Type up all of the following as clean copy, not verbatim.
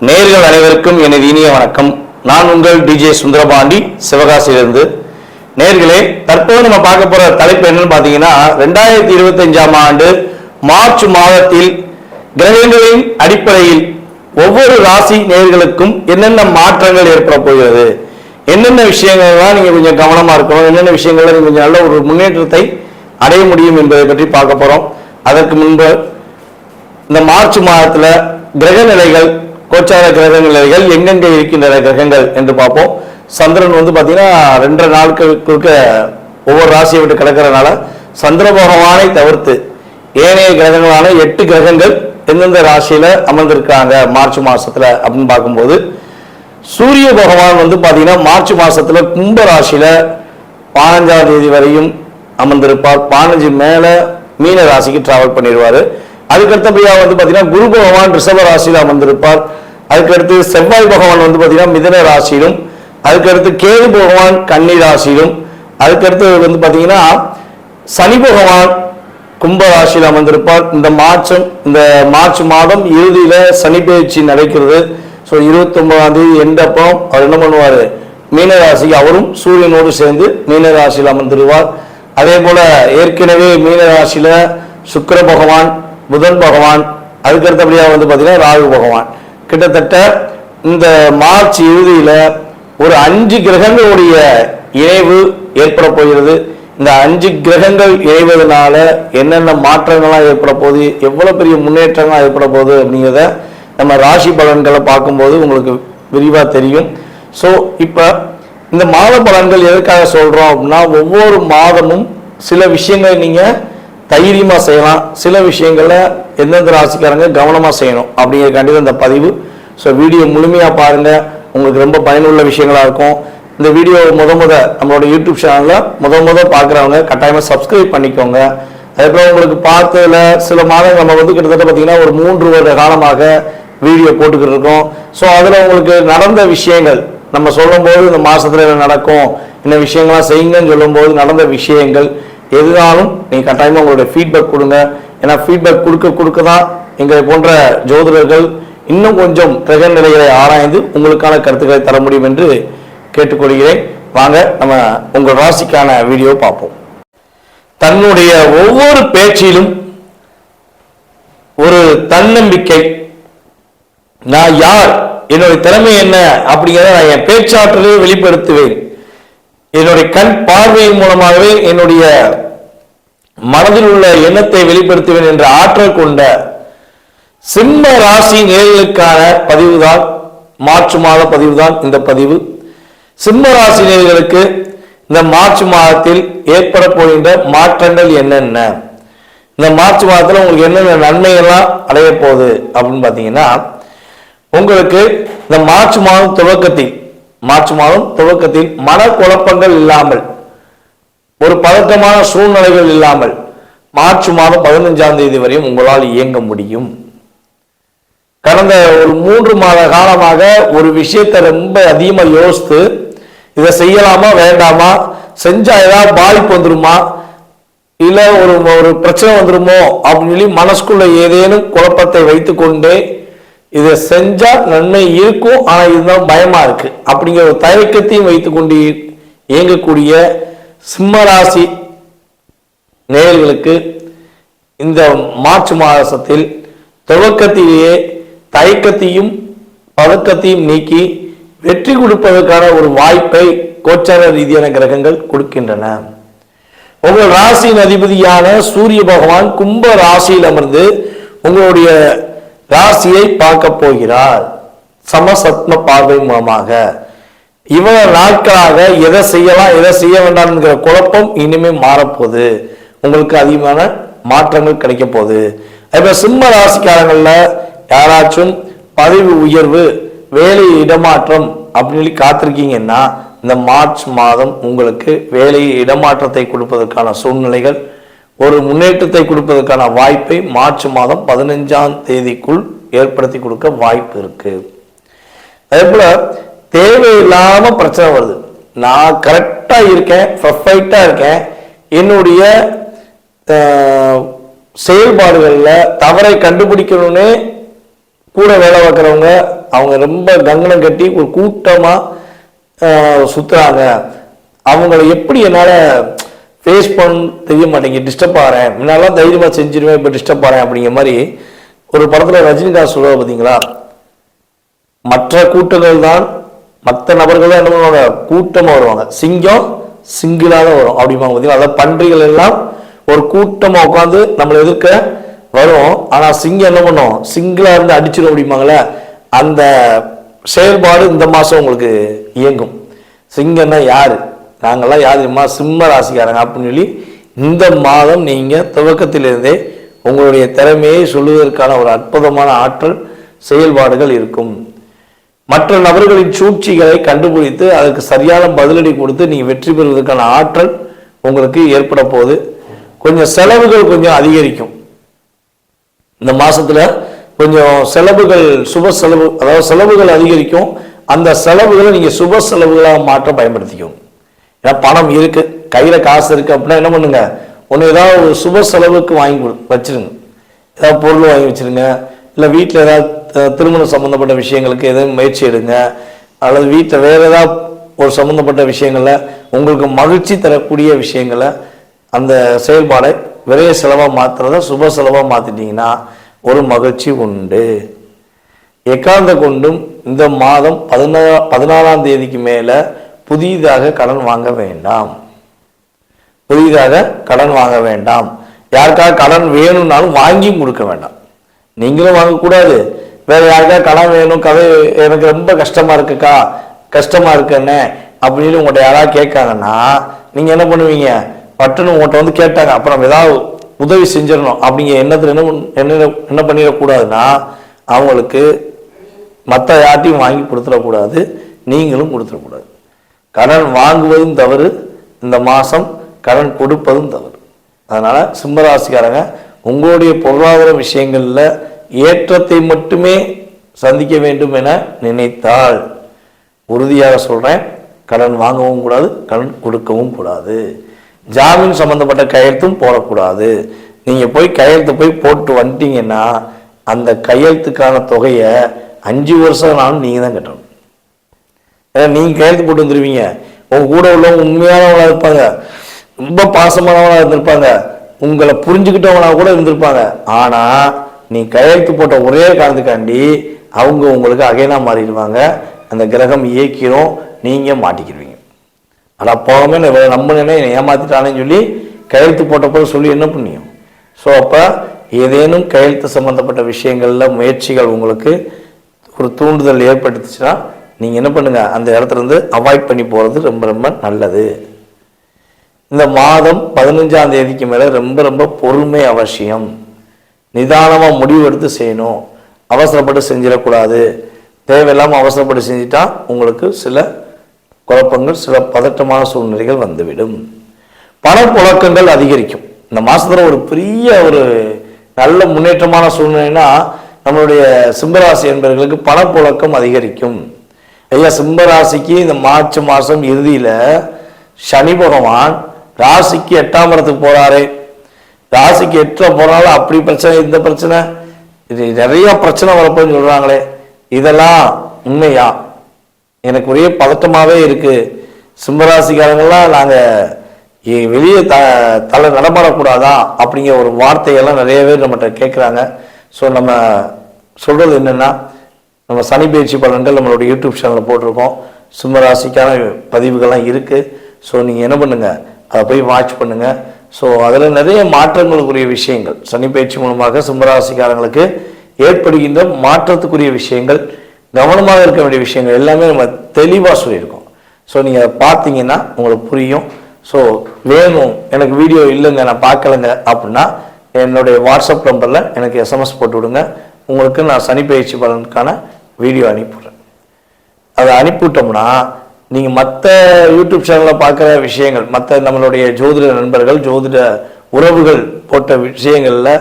நேயர்கள் அனைவருக்கும் எனது இனிய வணக்கம். நான் உங்கள் டிஜே சுந்தரபாண்டி சிவகாசியிலிருந்து. நேயர்களே, தற்போது நம்ம பார்க்க போற தலைப்பு என்னன்னு பாத்தீங்கன்னா, 2025ஆம் ஆண்டு மார்ச் மாதத்தில் கிரகங்களின் அடிப்படையில் ஒவ்வொரு ராசி நேயர்களுக்கும் என்னென்ன மாற்றங்கள் ஏற்பட போகிறது, என்னென்ன விஷயங்கள்லாம் நீங்க கொஞ்சம் கவனமா இருக்கணும், என்னென்ன விஷயங்கள்ல நீங்க கொஞ்சம் நல்ல ஒரு முன்னேற்றத்தை அடைய முடியும் என்பதை பற்றி பார்க்க போறோம். அதற்கு முன்பு இந்த மார்ச் மாதத்துல கிரக நிலைகள், கோச்சார கிரக நிலைகள் எங்கெங்க இருக்கின்றன கிரகங்கள் என்று பார்ப்போம். சந்திரன் பாத்தீங்கன்னா 2 நாட்களுக்கு ஒவ்வொரு ராசியை விட்டு கிடக்கிறதுனால சந்திர பகவானை தவிர்த்து ஏனைய கிரகங்களான 8 கிரகங்கள் எந்தெந்த ராசியில அமர்ந்திருக்காங்க மார்ச் மாசத்துல அப்படின்னு பார்க்கும்போது, சூரிய பகவான் பாத்தீங்கன்னா மார்ச் மாசத்துல கும்ப ராசியில 15ஆம் தேதி வரையும் அமர்ந்திருப்பார். 15 மேல மீன ராசிக்கு டிராவல் பண்ணிடுவாரு. அதுக்கடுத்தபடியா பாத்தீங்கன்னா குரு பகவான் ரிஷப ராசியில அமர்ந்திருப்பார். அதுக்கடுத்து செவ்வாய் பகவான் பாத்தீங்கன்னா மிதுன ராசியிலும், அதுக்கடுத்து கேது பகவான் கன்னி ராசியிலும், அதுக்கடுத்து பாத்தீங்கன்னா சனி பகவான் கும்ப ராசியில் அமர்ந்திருப்பார். இந்த மார்ச் மாதம் இறுதியில சனி பயிற்சி நடக்கிறது. ஸோ 29ஆம் தேதி எண்டப்போ அவர் என்ன பண்ணுவார், மீன ராசிக்கு அவரும் சூரியனோடு சேர்ந்து மீன ராசியில் அமர்ந்துருவார். அதே போல ஏற்கனவே மீன ராசியில சுக்கிர பகவான், புதன் பகவான், அதுக்கடுத்தபடியா பாத்தீங்கன்னா ராகு பகவான், கிட்டத்தட்ட இந்த மார்ச் இறுதியில ஒரு 5 கிரகங்களுடைய இணைவு ஏற்பட போகிறது. இந்த 5 கிரகங்கள் இணைவதனால என்னென்ன மாற்றங்கள்லாம் ஏற்பட போகுது, எவ்வளவு பெரிய முன்னேற்றங்கள்லாம் ஏற்பட போகுது அப்படிங்கிறத நம்ம ராசி பலன்களை பார்க்கும்போது உங்களுக்கு விரிவா தெரியும். ஸோ இப்ப இந்த மாத பலன்கள் எதற்காக சொல்றோம் அப்படின்னா, ஒவ்வொரு மாதமும் சில விஷயங்களை நீங்க தைரியமா செய்யலாம், சில விஷயங்கள்ல எந்தெந்த ராசிக்காரங்க கவனமா செய்யணும் அப்படிங்கிறக்காண்டி இந்த பதிவு. ஸோ வீடியோ முழுமையா பாருங்க, உங்களுக்கு ரொம்ப பயனுள்ள விஷயங்களா இருக்கும். இந்த வீடியோ நம்மளோட யூடியூப் சேனல்ல முத பார்க்குறவங்க கட்டாயமா சப்ஸ்கிரைப் பண்ணிக்கோங்க. அதுக்கப்புறம் உங்களுக்கு பார்த்ததுல சில மாதங்கள் நம்ம கிட்டத்தட்ட பார்த்தீங்கன்னா ஒரு 3 வருட காலமாக வீடியோ போட்டுக்கிட்டு இருக்கோம். ஸோ அதுல உங்களுக்கு நடந்த விஷயங்கள் நம்ம சொல்லும் போது இந்த மாசத்துல என்ன நடக்கும், இந்த விஷயங்கள்லாம் செய்யுங்கன்னு சொல்லும் போது நடந்த விஷயங்கள் எதுனாலும் நீங்க கட்டாயமா உங்களுடைய ஃபீட்பேக் கொடுங்க. ஏன்னா ஃபீட்பேக் கொடுக்க தான் எங்களை போன்ற ஜோதிடர்கள் இன்னும் கொஞ்சம் கிரக நிலைகளை ஆராய்ந்து உங்களுக்கான கருத்துக்களை தர முடியும் என்று கேட்டுக்கொள்கிறேன். வாங்க நம்ம உங்கள் ராசிக்கான வீடியோ பார்ப்போம். தன்னுடைய ஒவ்வொரு பேச்சிலும் ஒரு தன்னம்பிக்கை, நான் யார், என்னுடைய திறமை என்ன அப்படிங்கிறத நான் என் பேச்சாற்றலே வெளிப்படுத்துவேன், என்னுடைய கண் பார்வையின் மூலமாகவே என்னுடைய மனதில் உள்ள எண்ணத்தை வெளிப்படுத்துவேன் என்ற ஆற்றல் கொண்ட சிம்ம ராசி நேயர்களுக்கான பதிவு தான், மார்ச் மாத பதிவு தான் இந்த பதிவு. சிம்ம ராசி நேயர்களுக்கு இந்த மார்ச் மாதத்தில் ஏற்பட போகின்ற மாற்றங்கள் என்னென்ன, இந்த மார்ச் மாதத்தில் உங்களுக்கு என்னென்ன நன்மைகள்லாம் அடைய போகுது அப்படின்னு பார்த்தீங்கன்னா, உங்களுக்கு இந்த மார்ச் மாதம் துவக்கத்தில் மனக்குழப்பங்கள் இல்லாமல், ஒரு பதட்டமான சூழ்நிலைகள் இல்லாமல் மார்ச் மாதம் 15ஆம் தேதி வரையும் உங்களால் இயங்க முடியும். கடந்த ஒரு 3 மாத காலமாக ஒரு விஷயத்தை ரொம்ப அதிகமா யோசித்து, இதை செய்யலாமா வேண்டாமா, செஞ்சா ஏதாவது பாதிப்பு வந்துருமா, இல்ல ஒரு பிரச்சனை வந்துருமோ அப்படின்னு சொல்லி மனசுக்குள்ள ஏதேனும் குழப்பத்தை வைத்துக்கொண்டே இதை செஞ்சா நன்மை இருக்கும் ஆனா இதுதான் பயமா இருக்கு அப்படிங்கிற ஒரு தயக்கத்தையும் வைத்துக்கொண்டு இயங்கக்கூடிய சிம்மராசி நேயர்களுக்கு இந்த மார்ச் மாதத்தில் துவக்கத்திலேயே தயக்கத்தையும் பதக்கத்தையும் நீக்கி வெற்றி கொடுப்பதற்கான ஒரு வாய்ப்பை கோச்சார ரீதியான கிரகங்கள் கொடுக்கின்றன. உங்கள் ராசியின் அதிபதியான சூரிய பகவான் கும்ப ராசியில் அமர்ந்து உங்களுடைய ராசியை பார்க்க போகிறார் சமசத்ம பார்வை மூலமாக. இவ்வளவு நாட்களாக எதை செய்யலாம் எதை செய்ய வேண்டாம் என்கிற குழப்பம் இனிமே மாறப்போகுது, உங்களுக்கு அதிகமான மாற்றங்கள் கிடைக்க போகுது. இப்ப சிம்ம ராசிக்காரங்கள்ல யாராச்சும் பதவி உயர்வு, வேலை இடமாற்றம் அப்படின்னு சொல்லி காத்திருக்கீங்கன்னா, இந்த மார்ச் மாதம் உங்களுக்கு வேலை இடமாற்றத்தை கொடுப்பதற்கான சூழ்நிலைகள், ஒரு முன்னேற்றத்தை கொடுப்பதற்கான வாய்ப்பை மார்ச் மாதம் 15ஆம் தேதிக்குள் ஏற்படுத்தி கொடுக்க வாய்ப்பு இருக்கு. அதே போல தேவையில்லாம பிரச்சனை வருது, நான் கரெக்டா இருக்கேன், பர்ஃபெக்டா இருக்கேன், என்னுடைய செயல்பாடுகள்ல தவறை கண்டுபிடிக்கணும்னு கூட வேலை பார்க்குறவங்க அவங்க ரொம்ப கங்கணம் கட்டி ஒரு கூட்டமாக சுற்றுறாங்க, அவங்கள எப்படி என்னால் ஃபேஸ் பண்ண தெரிய மாட்டேங்க, டிஸ்டர்ப் ஆகிறேன், முன்னாலாம் தைரியமாக செஞ்சிருவேன், இப்போ டிஸ்டர்ப் ஆகிறேன் அப்படிங்கிற மாதிரி ஒரு படத்தில் ரஜினிகாந்த் சொல்லுவா பார்த்தீங்களா, மற்ற கூட்டங்கள் தான் மற்ற நபர்கள் தான் என்ன பண்ணுவாங்க, கூட்டமாக வருவாங்க, சிங்கம் சிங்கிளாக தான் வரும் அப்படிம்பாங்க பார்த்தீங்களா. அதாவது பன்றிகள் எல்லாம் ஒரு கூட்டமாக உட்காந்து நம்மளை எதிர்க்க வரும், ஆனால் சிங்கம் என்ன பண்ணும், சிங்கிளாக இருந்து அடிச்சிடும் அப்படிம்பாங்களே, அந்த செயல்பாடு இந்த மாதம் உங்களுக்கு இயங்கும். சிங்கம்னா யாரு, நாங்கள்லாம் யார் தெரியுமா, சிம்ம ராசிக்காரங்க அப்படின்னு சொல்லி இந்த மாதம் நீங்கள் துவக்கத்திலிருந்தே உங்களுடைய திறமையை சொல்லுவதற்கான ஒரு அற்புதமான ஆற்றல் செயல்பாடுகள் இருக்கும். மற்ற நபர்களின் சூழ்ச்சிகளை கண்டுபிடித்து அதற்கு சரியான பதிலடி கொடுத்து நீங்கள் வெற்றி பெறுவதற்கான ஆற்றல் உங்களுக்கு ஏற்பட போகுது. கொஞ்சம் செலவுகள் கொஞ்சம் அதிகரிக்கும் இந்த மாசத்துல, கொஞ்சம் செலவுகள் சுப செலவு, அதாவது செலவுகள் அதிகரிக்கும். அந்த செலவுகளை நீங்க சுப செலவுகளாக மாற்ற பயன்படுத்திக்கும். ஏன்னா பணம் இருக்கு, கையில காசு இருக்கு அப்படின்னா என்ன பண்ணுங்க, ஒன்று ஏதாவது ஒரு சுப செலவுக்கு வாங்கி வச்சிருங்க, ஏதாவது பொருள் வாங்கி வச்சிருங்க, இல்லை வீட்டில் ஏதாவது திருமணம் சம்பந்தப்பட்ட விஷயங்களுக்கு எதுவும் முயற்சி எடுங்க, அல்லது வீட்டில் வேற ஏதாவது ஒரு சம்பந்தப்பட்ட விஷயங்களை உங்களுக்கு மகிழ்ச்சி தரக்கூடிய விஷயங்களை அந்த செயல்பாடை விரைய செலவாக மாற்றுறத சுப செலவாக மாற்றிட்டீங்கன்னா ஒரு மகிழ்ச்சி உண்டு. எக்காந்த கொண்டும் இந்த மாதம் 14ஆம் தேதிக்கு மேலே புதிதாக கடன் வாங்க வேண்டாம், புதிதாக கடன் வாங்க வேண்டாம். யாருக்காக கடன் வேணும்னாலும் வாங்கியும் கொடுக்க வேண்டாம், நீங்களும் வாங்கக்கூடாது. வேற யாருக்காக கடன் வேணும், கதை எனக்கு ரொம்ப கஷ்டமா இருக்குக்கா, கஷ்டமா இருக்குன்னு அப்படின்னு உங்கள்கிட்ட யாராவது கேட்காங்கன்னா நீங்க என்ன பண்ணுவீங்க, பட்டுன்னு உங்கள்கிட்ட வந்து கேட்டாங்க அப்புறம் ஏதாவது உதவி செஞ்சிடணும் அப்படிங்கிற எண்ணத்துல என்ன பண்ணிடக்கூடாதுன்னா, அவங்களுக்கு மற்ற யார்ட்டையும் வாங்கி கொடுத்துடக்கூடாது, நீங்களும் கொடுத்துடக்கூடாது. கடன் வாங்குவதும் தவறு, இந்த மாதம் கடன் கொடுப்பதும் தவறு. அதனால சிம்மராசிக்காரங்க உங்களுடைய பொருளாதார விஷயங்கள்ல ஏற்றத்தை மட்டுமே சந்திக்க வேண்டும் என நினைத்தால் உறுதியாக சொல்றேன், கடன் வாங்கவும் கூடாது, கடன் கொடுக்கவும் கூடாது. ஜாமீன் சம்பந்தப்பட்ட கையெழுத்தும் போடக்கூடாது. நீங்க போய் கையெழுத்து போய் போட்டு வந்துட்டீங்கன்னா அந்த கையெழுத்துக்கான தொகையை 5 வருஷம் நாளும் நீங்க தான் கட்டணும். ஏன்னா நீங்க கையெழுத்து போட்டு வந்துருவீங்க, உங்க கூட உள்ளவங்க உண்மையானவங்களா இருப்பாங்க, ரொம்ப பாசமானவங்களா இருந்திருப்பாங்க, உங்களை புரிஞ்சுக்கிட்டவங்களா கூட இருந்திருப்பாங்க. ஆனா நீ கையெழுத்து போட்ட ஒரே காரணத்துக்காண்டி அவங்க உங்களுக்கு அகைனா மாறிடுவாங்க, அந்த கிரகம் இயக்கிரும், நீங்க மாட்டிக்கிடுவீங்க. ஆனா போகவே நம்பினே ஏமாத்திட்டானேன்னு சொல்லி கையெழுத்து போட்டப்போ சொல்லி என்ன பண்ணியும். ஸோ அப்போ ஏதேனும் கையெழுத்து சம்பந்தப்பட்ட விஷயங்கள்ல முயற்சிகள் உங்களுக்கு ஒரு தூண்டுதல் ஏற்படுத்துச்சுன்னா நீங்க என்ன பண்ணுங்க, அந்த இடத்துல இருந்து அவாய்ட் பண்ணி போறது ரொம்ப ரொம்ப நல்லது. இந்த மாதம் 15ஆம் தேதிக்கு மேல ரொம்ப ரொம்ப பொறுமை அவசியம். நிதானமா முடிவு எடுத்து செய்யணும், அவசரப்பட்டு செஞ்சிடக்கூடாது. தேவையில்லாமல் அவசரப்பட்டு செஞ்சுட்டா உங்களுக்கு சில குழப்பங்கள், சில பதட்டமான சூழ்நிலைகள் வந்துவிடும். பணப்புழக்கங்கள் அதிகரிக்கும். இந்த மாசத்துல ஒரு பெரிய ஒரு நல்ல முன்னேற்றமான சூழ்நிலைனா நம்மளுடைய சிம்மராசி என்பவர்களுக்கு பணப்புழக்கம் அதிகரிக்கும். ஐயா, சிம்மராசிக்கு இந்த மார்ச் மாசம் இறுதியில சனி பகவான் ராசிக்கு 8ஆம் இடத்துக்கு போறாரு. ராசிக்கு 8 போறாலும் அப்படி பிரச்சனை, இந்த பிரச்சனை, இது நிறைய பிரச்சனை வரப்போன்னு சொல்றாங்களே, இதெல்லாம் உண்மையா? எனக்கு ஒரே பதட்டமாவே இருக்கு. சிம்மராசிக்காரங்கெல்லாம் நாங்க வெளியே தலை நடமாடக்கூடாதா அப்படிங்கிற ஒரு வார்த்தையெல்லாம் நிறைய பேர் நம்மகிட்ட கேட்குறாங்க. ஸோ நம்ம சொல்றது என்னன்னா, நம்ம சனி பயிற்சி பலன்கள் நம்மளுடைய யூடியூப் சேனலில் போட்டிருக்கோம், சிம்மராசிக்கான பதிவுகள்லாம் இருக்கு. ஸோ நீங்க என்ன பண்ணுங்க, அதை போய் வாட்ச் பண்ணுங்க. ஸோ அதில் நிறைய மாற்றங்களுக்குரிய விஷயங்கள், சனி பயிற்சி மூலமாக சிம்மராசிக்காரங்களுக்கு ஏற்படுகின்ற மாற்றத்துக்குரிய விஷயங்கள், கவனமாக இருக்க வேண்டிய விஷயங்கள் எல்லாமே நம்ம தெளிவாக சொல்லியிருக்கோம். ஸோ நீங்கள் அதை பார்த்தீங்கன்னா உங்களுக்கு புரியும். ஸோ வேணும், எனக்கு வீடியோ இல்லைங்க, நான் பார்க்கலைங்க அப்படின்னா என்னுடைய வாட்ஸ்அப் நம்பரில் எனக்கு SMS போட்டு விடுங்க, உங்களுக்கு நான் சனி பயிற்சி பலனுக்கான வீடியோ அனுப்பிவிட்றேன். அதை அனுப்பிவிட்டோம்னா நீங்கள் மற்ற யூடியூப் சேனலில் பார்க்குற விஷயங்கள், மற்ற நம்மளுடைய ஜோதிட நண்பர்கள், ஜோதிட உறவுகள் போட்ட விஷயங்களில்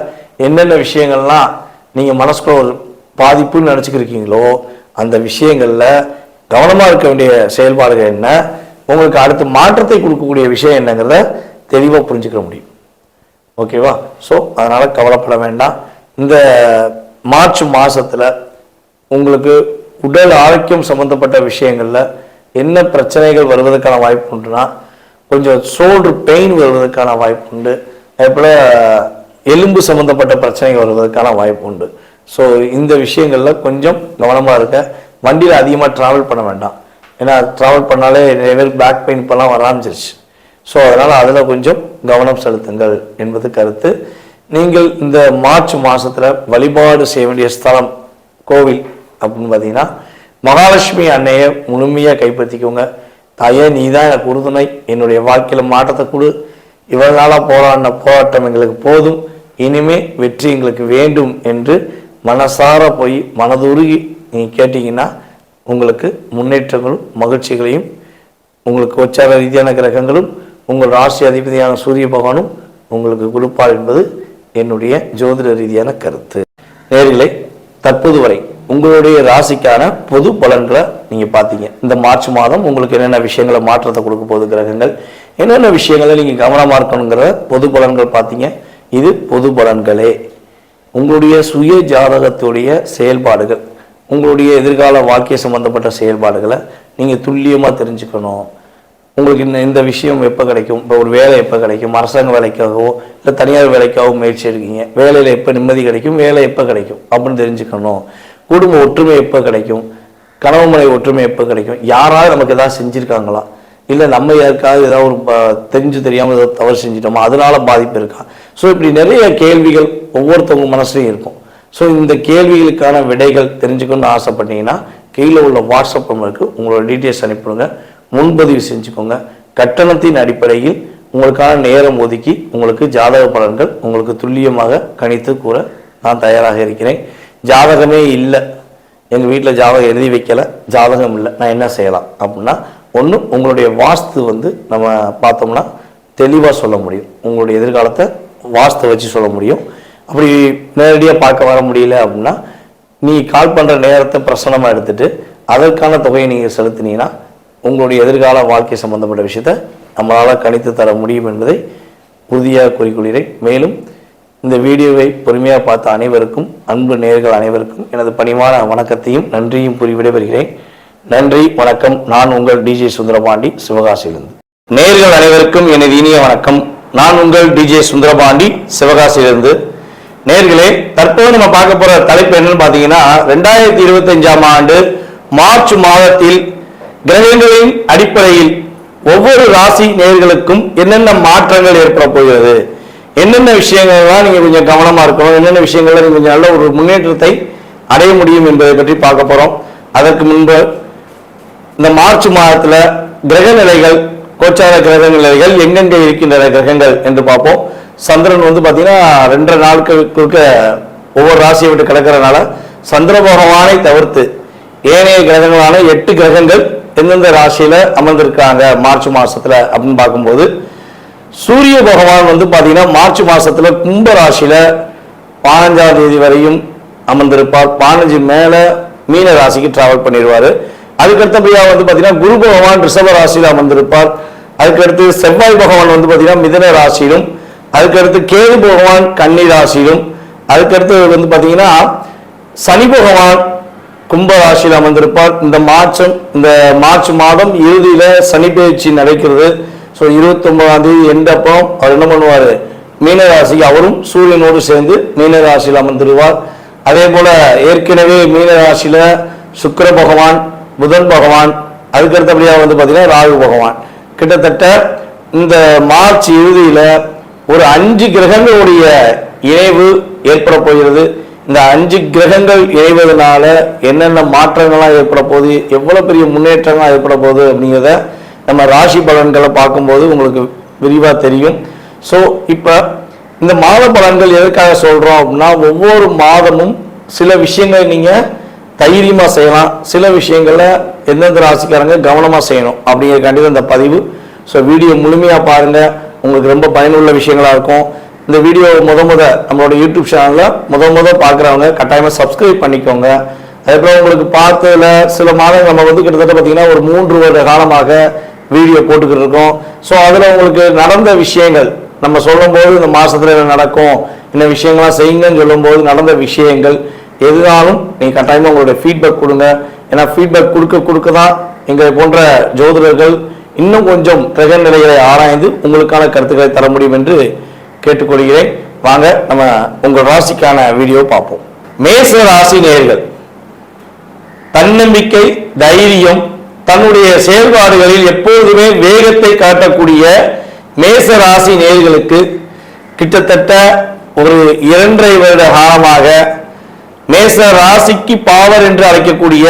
என்னென்ன விஷயங்கள்லாம் நீங்கள் மனசுக்குள்ள ஒரு பாதிப்புன்னு நினச்சிக்கிருக்கீங்களோ அந்த விஷயங்களில் கவனமாக இருக்க வேண்டிய செயல்பாடுகள் என்ன, உங்களுக்கு அடுத்த மாற்றத்தை கொடுக்கக்கூடிய விஷயம் என்னங்கிறத தெளிவாக புரிஞ்சுக்க முடியும். ஓகேவா? ஸோ அதனால் கவலைப்பட வேண்டாம். இந்த மார்ச் மாதத்தில் உங்களுக்கு உடல் ஆரோக்கியம் சம்பந்தப்பட்ட விஷயங்கள்ல என்ன பிரச்சனைகள் வருவதற்கான வாய்ப்பு உண்டுனா, கொஞ்சம் ஷோல்டர் பெயின் வருவதற்கான வாய்ப்பு உண்டு. அதே போல எலும்பு சம்பந்தப்பட்ட பிரச்சனைகள் வருவதற்கான வாய்ப்பு உண்டு. ஸோ இந்த விஷயங்கள்ல கொஞ்சம் கவனமா இருக்க. வண்டியில் அதிகமாக டிராவல் பண்ண வேண்டாம். ஏன்னா டிராவல் பண்ணாலே நிறைய பேருக்கு பேக் பெயின் இப்பெல்லாம் வர ஆரம்பிச்சிருச்சு. ஸோ அதனால் அதில் கொஞ்சம் கவனம் செலுத்துங்கள் என்பது கருத்து. நீங்கள் இந்த மார்ச் மாதத்தில் வழிபாடு செய்ய வேண்டிய ஸ்தலம் கோவில் அப்படின்னு பார்த்தீங்கன்னா, மகாலட்சுமி அன்னையை முழுமையாக கைப்பற்றிக்கோங்க. தாயே, நீ தான் எனக்கு உறுதுணை, என்னுடைய வாழ்க்கையில் மாற்றத்தை கொடு, இவர்களால் போராடின போராட்டம் எங்களுக்கு போதும், இனிமே வெற்றி எங்களுக்கு வேண்டும் என்று மனசார போய் மனதுருகி நீங்கள் கேட்டீங்கன்னா உங்களுக்கு முன்னேற்றங்களும் மகிழ்ச்சிகளையும் உங்களுக்கு உச்சார ரீதியான கிரகங்களும் உங்கள் ராசி அதிபதியான சூரிய பகவானும் உங்களுக்கு கொடுப்பார் என்பது என்னுடைய ஜோதிட ரீதியான கருத்து. நேயர்களே, தற்போது வரை உங்களுடைய ராசிக்கான பொது பலன்களை நீங்கள் பார்த்தீங்க. இந்த மார்ச் மாதம் உங்களுக்கு என்னென்ன விஷயங்களை மாற்றத்தை கொடுக்க போகுது கிரகங்கள், என்னென்ன விஷயங்களை நீங்கள் கவனமாக இருக்கணுங்கிற பொது பலன்கள் பார்த்தீங்க. இது பொது பலன்களே. உங்களுடைய சுய ஜாதகத்துடைய செயல்பாடுகள், உங்களுடைய எதிர்கால வாழ்க்கை சம்பந்தப்பட்ட செயல்பாடுகளை நீங்கள் துல்லியமாக தெரிஞ்சுக்கணும். உங்களுக்கு இந்த விஷயம் எப்போ கிடைக்கும், இப்போ ஒரு வேலை எப்போ கிடைக்கும், அரசாங்க வேலைக்காகவோ இல்லை தனியார் வேலைக்காகவோ முயற்சி இருக்கீங்க, வேலையில் எப்போ நிம்மதி கிடைக்கும், வேலை எப்போ கிடைக்கும் அப்படின்னு தெரிஞ்சுக்கணும். குடும்ப ஒற்றுமை எப்போ கிடைக்கும், கணவன் மனைவி ஒற்றுமை எப்போ கிடைக்கும், யாராவது நமக்கு ஏதாவது செஞ்சுருக்காங்களா, இல்லை நம்ம யாருக்காவது ஏதாவது ஒரு தெரிஞ்சு தெரியாமல் ஏதாவது தவறு செஞ்சிட்டோமா, அதனால பாதிப்பு இருக்கா. ஸோ இப்படி நிறைய கேள்விகள் ஒவ்வொருத்தவங்க மனசுலையும் இருக்கும். ஸோ இந்த கேள்விகளுக்கான விடைகள் தெரிஞ்சுக்கணும்னு ஆசைப்பட்டீங்கன்னா கீழே உள்ள வாட்ஸ்அப் நம்பருக்கு உங்களோட டீட்டெயில்ஸ் அனுப்பிடுங்க, முன்பதிவு செஞ்சுக்கோங்க. கட்டணத்தின் அடிப்படையில் உங்களுக்கான நேரம் ஒதுக்கி உங்களுக்கு ஜாதக பலன்கள் உங்களுக்கு துல்லியமாக கணித்து கூற நான் தயாராக இருக்கிறேன். ஜாதகமே இல்லை, எங்கள் வீட்டில் ஜாதகம் எழுதி வைக்கலை, ஜாதகம் இல்லை, நான் என்ன செய்யலாம் அப்படின்னா, ஒன்று உங்களுடைய வாஸ்து நம்ம பார்த்தோம்னா தெளிவாக சொல்ல முடியும். உங்களுடைய எதிர்காலத்தை வாஸ்து வச்சு சொல்ல முடியும். அப்படி நேரடியாக பார்க்க வர முடியல அப்படின்னா நீ கால் பண்ணுற நேரத்தை பிரசனமாக எடுத்துட்டு அதற்கான தொகையை நீங்கள் செலுத்தினீங்கன்னா உங்களுடைய எதிர்கால வாழ்க்கை சம்பந்தப்பட்ட விஷயத்தை நம்மளால் கணித்து தர முடியும் என்பதை உறுதியாக கூறிக்கொள்கிறேன். மேலும் இந்த வீடியோவை பொறுமையாக பார்த்த அனைவருக்கும், அன்பு நேயர்கள் அனைவருக்கும் எனது பணிவான வணக்கத்தையும் நன்றியும் கூறி விடைபெறுகிறேன். நன்றி, வணக்கம். நான் உங்கள் டிஜே சுந்தரபாண்டி, சிவகாசியிலிருந்து. நேயர்கள் அனைவருக்கும் எனது இனிய வணக்கம். நான் உங்கள் டிஜே சுந்தரபாண்டி, சிவகாசியிலிருந்து. நேயர்களே, தற்போது நம்ம பார்க்க போற தலைப்பு என்னன்னு பார்த்தீங்கன்னா, 2025ஆம் ஆண்டு மார்ச் மாதத்தில் கிரகங்களின் அடிப்படையில் ஒவ்வொரு ராசி நேயர்களுக்கும் என்னென்ன மாற்றங்கள் ஏற்பட போகிறது, என்னென்ன விஷயங்கள்லாம் நீங்க கொஞ்சம் கவனமா இருக்கணும், என்னென்ன விஷயங்கள்ல நீங்க கொஞ்சம் நல்ல ஒரு முன்னேற்றத்தை அடைய முடியும் என்பதை பற்றி பார்க்க போறோம். அதற்கு முன்பு இந்த மார்ச் மாதத்துல கிரக நிலைகள், கோச்சார கிரக நிலைகள் எங்கெங்க இருக்கின்றன கிரகங்கள் என்று பார்ப்போம். சந்திரன் பாத்தீங்கன்னா 2 நாட்களுக்கு ஒவ்வொரு ராசியை விட்டு கிடக்கிறதுனால சந்திர பகவானை தவிர்த்து ஏனைய கிரகங்களான 8 கிரகங்கள் எந்தெந்த ராசியில அமர்ந்திருக்காங்க மார்ச் மாசத்துல அப்படின்னு பார்க்கும்போது, சூரிய பகவான் பாத்தீங்கன்னா மார்ச் மாசத்துல கும்ப ராசியில 15ஆம் தேதி வரையும் அமர்ந்திருப்பார். 15 மேல மீன ராசிக்கு டிராவல் பண்ணிடுவாரு. அதுக்கடுத்தபடியா பாத்தீங்கன்னா குரு பகவான் ரிஷப ராசியில அமர்ந்திருப்பார். அதுக்கடுத்து செவ்வாய் பகவான் பாத்தீங்கன்னா மிதுன ராசியிலும், அதுக்கடுத்து கேது பகவான் கன்னி ராசியிலும், அதுக்கடுத்து பாத்தீங்கன்னா சனி பகவான் கும்ப ராசியில் அமர்ந்திருப்பார். இந்த மார்ச் மாதம் இறுதியில சனி பயிற்சி நடக்கிறது. ஸோ 29ஆம் தேதி எண்டப்போ அவர் என்ன பண்ணுவார், மீனராசிக்கு அவரும் சூரியனோடு சேர்ந்து மீனராசியில் அமர்ந்துடுவார். அதே போல ஏற்கனவே மீனராசியில சுக்கிர பகவான், புதன் பகவான், அதுக்கடுத்தபடியா பாத்தீங்கன்னா ராகு பகவான். கிட்டத்தட்ட இந்த மார்ச் இறுதியில ஒரு 5 கிரகங்களுடைய இணைவு ஏற்பட போகிறது. இந்த 5 கிரகங்கள் இணைவதனால என்னென்ன மாற்றங்கள்லாம் ஏற்பட போகுது, எவ்வளவு பெரிய முன்னேற்றங்கள்லாம் ஏற்பட போகுது அப்படிங்கிறத நம்ம ராசி பலன்களை பார்க்கும்போது உங்களுக்கு விரிவாக தெரியும். ஸோ இப்போ இந்த மாத பலன்கள் எதற்காக சொல்றோம் அப்படின்னா, ஒவ்வொரு மாதமும் சில விஷயங்களை நீங்க தைரியமா செய்யலாம், சில விஷயங்கள்ல எந்தெந்த ராசிக்காரங்க கவனமா செய்யணும் அப்படிங்கிறக்காண்டி இந்த பதிவு. ஸோ வீடியோ முழுமையா பாருங்க, உங்களுக்கு ரொம்ப பயனுள்ள விஷயங்களா இருக்கும். இந்த வீடியோ நம்மளோட யூடியூப் சேனல்ல முத பார்க்குறவங்க கட்டாயமா சப்ஸ்கிரைப் பண்ணிக்கோங்க. அதுக்கப்புறம் உங்களுக்கு பார்த்ததுல சில மாதங்கள் நம்ம கிட்டத்தட்ட பார்த்தீங்கன்னா ஒரு 3 வருட காலமாக வீடியோ போட்டுக்கிட்டு இருக்கோம். ஸோ அதில் உங்களுக்கு நடந்த விஷயங்கள் நம்ம சொல்லும்போது இந்த மாசத்துல என்ன நடக்கும், என்ன விஷயங்கள்லாம் செய்யுங்கன்னு சொல்லும்போது நடந்த விஷயங்கள் எதுனாலும் நீங்கள் கட்டாயமாக உங்களுடைய ஃபீட்பேக் கொடுங்க. ஏன்னா ஃபீட்பேக் கொடுக்க தான் எங்களை போன்ற ஜோதிடர்கள் இன்னும் கொஞ்சம் கிரக நிலைகளை ஆராய்ந்து உங்களுக்கான கருத்துக்களை தர முடியும் என்று கேட்டுக்கொள்கிறேன். வாங்க நம்ம உங்கள் ராசிக்கான வீடியோ பார்ப்போம். மேச ராசி நேயர்கள், தன்னம்பிக்கை, தைரியம், தன்னுடைய செயல்பாடுகளில் எப்போதுமே வேகத்தை காட்டக்கூடிய மேச ராசி நேயர்களுக்கு கிட்டத்தட்ட ஒரு 2.5 வருட காலமாக மேச ராசிக்கு பாவர் என்று அழைக்கக்கூடிய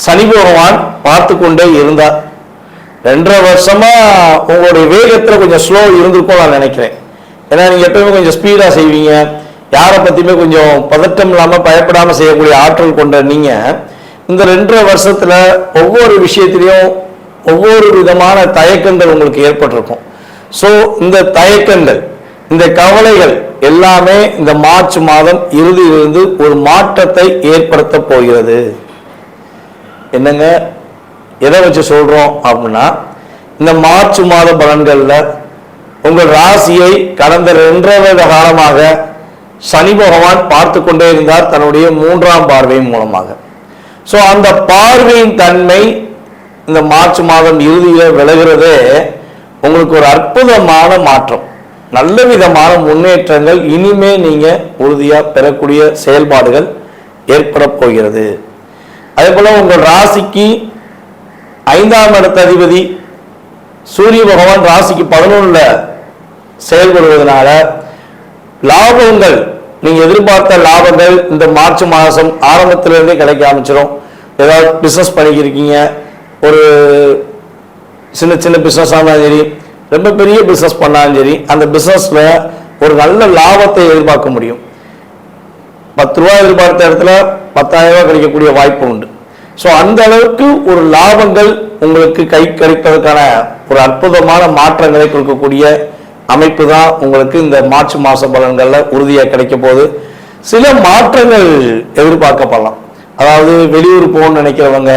சனி பகவான் பார்த்து கொண்டே இருந்தார். 2.5 வருஷமா உங்களுடைய வேகத்துல கொஞ்சம் ஸ்லோ இருந்திருக்கும் நான் நினைக்கிறேன். ஏன்னா நீங்க எப்பவுமே கொஞ்சம் ஸ்பீடா செய்வீங்க, யாரை பத்தியுமே கொஞ்சம் பதட்டம் இல்லாம பயப்படாம செய்யக்கூடிய ஆற்றல் கொண்ட நீங்க இந்த 2.5 வருஷத்துல ஒவ்வொரு விஷயத்திலையும் ஒவ்வொரு விதமான தயக்கங்கள் உங்களுக்கு ஏற்பட்டிருக்கும். ஸோ இந்த தயக்கங்கள், இந்த கவலைகள் எல்லாமே இந்த மார்ச் மாதம் இறுதியிலிருந்து ஒரு மாற்றத்தை ஏற்படுத்த போகிறது. என்னங்க எதை வச்சு சொல்றோம் அப்படின்னா, இந்த மார்ச் மாத பலன்கள்ல உங்கள் ராசியை கடந்த 2.5 வருட காலமாக சனி பகவான் பார்த்து கொண்டே இருந்தார் தன்னுடைய 3ஆம் பார்வையின் மூலமாக. ஸோ அந்த பார்வையின் தன்மை இந்த மார்ச் மாதம் இறுதியில் விலகிறதே உங்களுக்கு ஒரு அற்புதமான மாற்றம், நல்ல விதமான முன்னேற்றங்கள் இனிமே நீங்க உறுதியா பெறக்கூடிய செயல்பாடுகள் ஏற்பட போகிறது. அதே போல உங்கள் ராசிக்கு 5ஆம் இடத்த அதிபதி சூரிய பகவான் ராசிக்கு 11ல செயல்படுவதனால லாபங்கள், நீங்க எதிர்பார்த்த லாபங்கள் இந்த மார்ச் மாதம் ஆரம்பத்திலிருந்தே கிடைக்க ஆரம்பிச்சிடும். ஏதாவது பிசினஸ் பண்ணிக்கிருக்கீங்க, ஒரு சின்ன சின்ன பிசினஸ் ஆனாலும் சரி, ரொம்ப பெரிய பிசினஸ் பண்ணாலும் சரி, அந்த பிசினஸ்ல ஒரு நல்ல லாபத்தை எதிர்பார்க்க முடியும். 10 ரூபாய் எதிர்பார்த்த இடத்துல 10,000 ரூபாய் கிடைக்கக்கூடிய வாய்ப்பு உண்டு. ஸோ அந்த அளவுக்கு ஒரு லாபங்கள் உங்களுக்கு கை கிடைப்பதற்கான ஒரு அற்புதமான மாற்றங்களை கொடுக்கக்கூடிய அமைப்பு தான் உங்களுக்கு இந்த மார்ச் மாச பலன்கள்ல உறுதியாக கிடைக்க போகுது. சில மாற்றங்கள் எதிர்பார்க்கப்படலாம். அதாவது வெளியூர் போகணும்னு நினைக்கிறவங்க,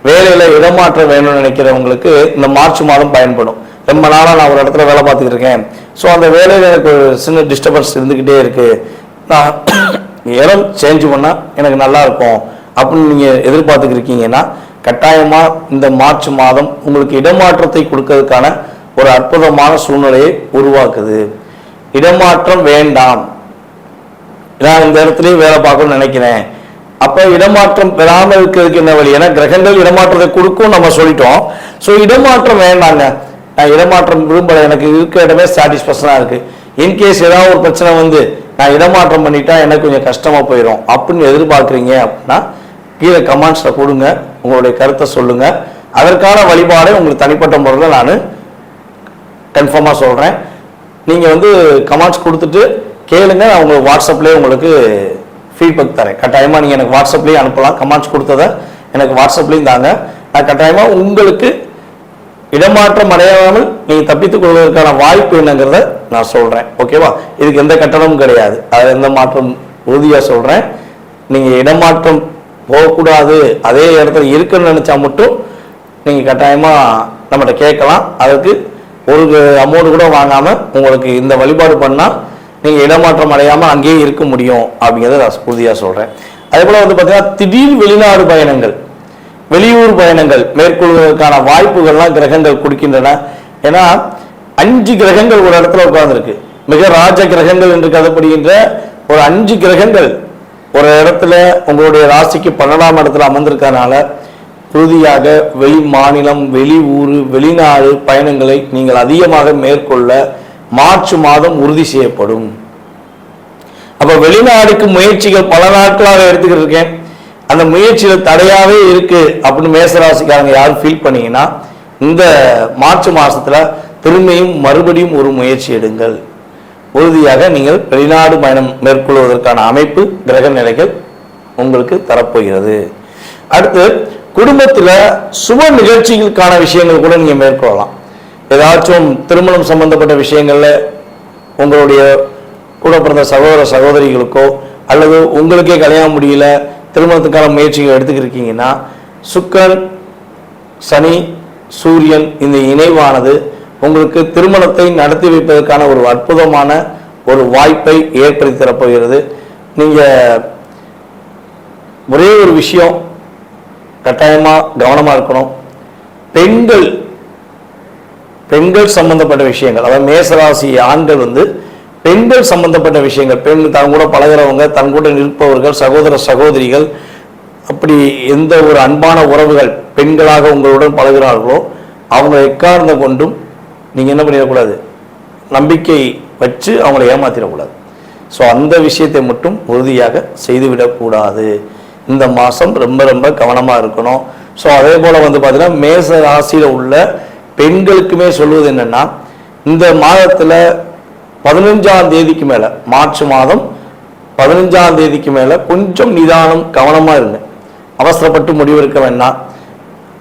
வேலையில இடமாற்றம் வேணும்னு நினைக்கிறவங்களுக்கு இந்த மார்ச் மாதம் பயன்படும். ரொம்ப நாளாக நான் ஒரு இடத்துல வேலை பார்த்துக்கிட்டு இருக்கேன், ஸோ அந்த வேலையில் எனக்கு ஒரு சின்ன டிஸ்டர்பன்ஸ் இருந்துக்கிட்டே இருக்கு, நான் இடம் சேஞ்ச் பண்ணால் எனக்கு நல்லா இருக்கும் அப்படின்னு நீங்கள் எதிர்பார்த்துக்கிருக்கீங்கன்னா கட்டாயமாக இந்த மார்ச் மாதம் உங்களுக்கு இடமாற்றத்தை கொடுக்கறதுக்கான ஒரு அற்புதமான சூழ்நிலையை உருவாக்குது. இடமாற்றம் வேண்டாம், நான் இந்த இடத்துலயே வேலை பார்க்கணும்னு நினைக்கிறேன், அப்ப இடமாற்றம் பெறாமல் இருக்கிறதுக்கு என்ன வழி? ஏன்னா கிரகங்கள் இடமாற்றத்தை கொடுக்கும் நம்ம சொல்லிட்டோம். ஸோ இடமாற்றம் வேண்டாங்க, நான் இடமாற்றம் விரும்பல, எனக்கு இருக்க இடமே சாட்டிஸ்பேக்ஷனா இருக்கு, இன்கேஸ் ஏதாவது ஒரு பிரச்சனை வந்து நான் இடமாற்றம் பண்ணிட்டா எனக்கு கொஞ்சம் கஷ்டமா போயிடும் அப்படின்னு எதிர்பார்க்குறீங்க அப்படின்னா கீழே கமெண்ட்ஸ்ல கொடுங்க, உங்களுடைய கருத்தை சொல்லுங்க. அதற்கான வழிபாடை உங்களுக்கு தனிப்பட்ட முறையில் நான் கன்ஃபார்மாக சொல்கிறேன். நீங்கள் வந்து கமெண்ட்ஸ் கொடுத்துட்டு கேளுங்க, நான் உங்களுக்கு வாட்ஸ்அப்லேயே உங்களுக்கு ஃபீட்பேக் தரேன். கட்டாயமாக நீங்கள் எனக்கு வாட்ஸ்அப்லேயே அனுப்பலாம், கமெண்ட்ஸ் கொடுத்ததை எனக்கு வாட்ஸ்அப்லேயும் தாங்க. நான் கட்டாயமாக உங்களுக்கு இடமாற்றம் அடையாமல் நீங்கள் தப்பித்துக் கொள்வதற்கான வாய்ப்பு என்னங்கிறத நான் சொல்கிறேன். ஓகேவா? இதுக்கு எந்த கட்டணமும் கிடையாது, அதில் எந்த மாற்றம் உறுதியாக சொல்கிறேன். நீங்கள் இடமாற்றம் போகக்கூடாது, அதே இடத்துல இருக்குன்னு நினச்சா மட்டும் நீங்கள் கட்டாயமாக நம்மகிட்ட கேட்கலாம். அதுக்கு ஒரு அமௌண்ட் கூட வாங்காமல் உங்களுக்கு இந்த வழிபாடு பண்ணால் நீங்கள் இடமாற்றம் அடையாமல் அங்கேயே இருக்க முடியும் அப்படிங்கிறத நான் உறுதியாக சொல்கிறேன். அதே போல் வந்து பார்த்தீங்கன்னா திடீர் வெளிநாடு பயணங்கள், வெளியூர் பயணங்கள் மேற்கொள்வதற்கான வாய்ப்புகள்லாம் கிரகங்கள் கொடுக்கின்றன. ஏன்னா 5 கிரகங்கள் ஒரு இடத்துல உட்கார்ந்துருக்கு, மிக ராஜ கிரகங்கள் என்று கருதப்படுகின்ற ஒரு 5 கிரகங்கள் ஒரு இடத்துல உங்களுடைய ராசிக்கு 12ஆம் இடத்துல அமர்ந்திருக்கனால உறுதியாக வெளி மாநிலம், வெளி ஊர், வெளிநாடு பயணங்களை நீங்கள் அதிகமாக மேற்கொள்ள மார்ச் மாதம் உறுதி செய்யப்படும். அப்ப வெளிநாடுக்கு முயற்சிகள் பல நாட்களாக எடுத்துக்கிட்டு இருக்கேன், அந்த முயற்சிகள் தடையாவே இருக்கு அப்படின்னு மேசராசிக்காரங்க யாரும் ஃபீல் பண்ணீங்கன்னா இந்த மார்ச் மாசத்துல திரும்பியும் மறுபடியும் ஒரு முயற்சி எடுங்கள். உறுதியாக நீங்கள் வெளிநாடு பயணம் மேற்கொள்வதற்கான அமைப்பு கிரக நிலைகள் உங்களுக்கு தரப்போகிறது. அடுத்து குடும்பத்துல சுப நிகழ்ச்சிகளுக்கான விஷயங்கள் கூட நீங்க மேற்கொள்ளலாம். ஏதாச்சும் திருமணம் சம்பந்தப்பட்ட விஷயங்கள்ல உங்களுடைய கூட பிறந்த சகோதர சகோதரிகளுக்கோ அல்லது உங்களுக்கே கல்யாணம் முடியல, திருமணத்துக்கான முயற்சிகள் எடுத்துக்கிருக்கீங்கன்னா சுக்கிரன், சனி, சூரியன் இந்த இணைவானது உங்களுக்கு திருமணத்தை நடத்தி வைப்பதற்கான ஒரு அற்புதமான ஒரு வாய்ப்பை ஏற்படுத்தி தரப்போகிறது. நீங்க ஒரே ஒரு விஷயம், கட்டாயமாக கவனமாக இருக்கணும். பெண்கள் சம்பந்தப்பட்ட விஷயங்கள், அதாவது மேசராசி ஆண்கள் வந்து பெண்கள் சம்பந்தப்பட்ட விஷயங்கள், பெண் தன் கூட பழகிறவங்க, தன் கூட நிற்பவர்கள், சகோதர சகோதரிகள், அப்படி எந்த ஒரு அன்பான உறவுகள் பெண்களாக உங்களுடன் பழகிறார்களோ அவங்க எக்காரணம் கொண்டும் நீங்கள் என்ன பண்ணிடக்கூடாது, நம்பிக்கை வச்சு அவங்களை ஏமாத்திடக்கூடாது. ஸோ அந்த விஷயத்தை மட்டும் உறுதியாக செய்துவிடக்கூடாது. இந்த மாதம் ரொம்ப ரொம்ப கவனமாக இருக்கணும். ஸோ அதே போல் வந்து பார்த்தீங்கன்னா மேச ராசியில் உள்ள பெண்களுக்குமே சொல்வது என்னென்னா, இந்த மாதத்தில் 15ஆம் தேதிக்கு மேலே, மார்ச் மாதம் 15ஆம் தேதிக்கு மேலே கொஞ்சம் நிதானம் கவனமாக இருங்க. அவசரப்பட்டு முடிவெடுக்க வேண்டாம்.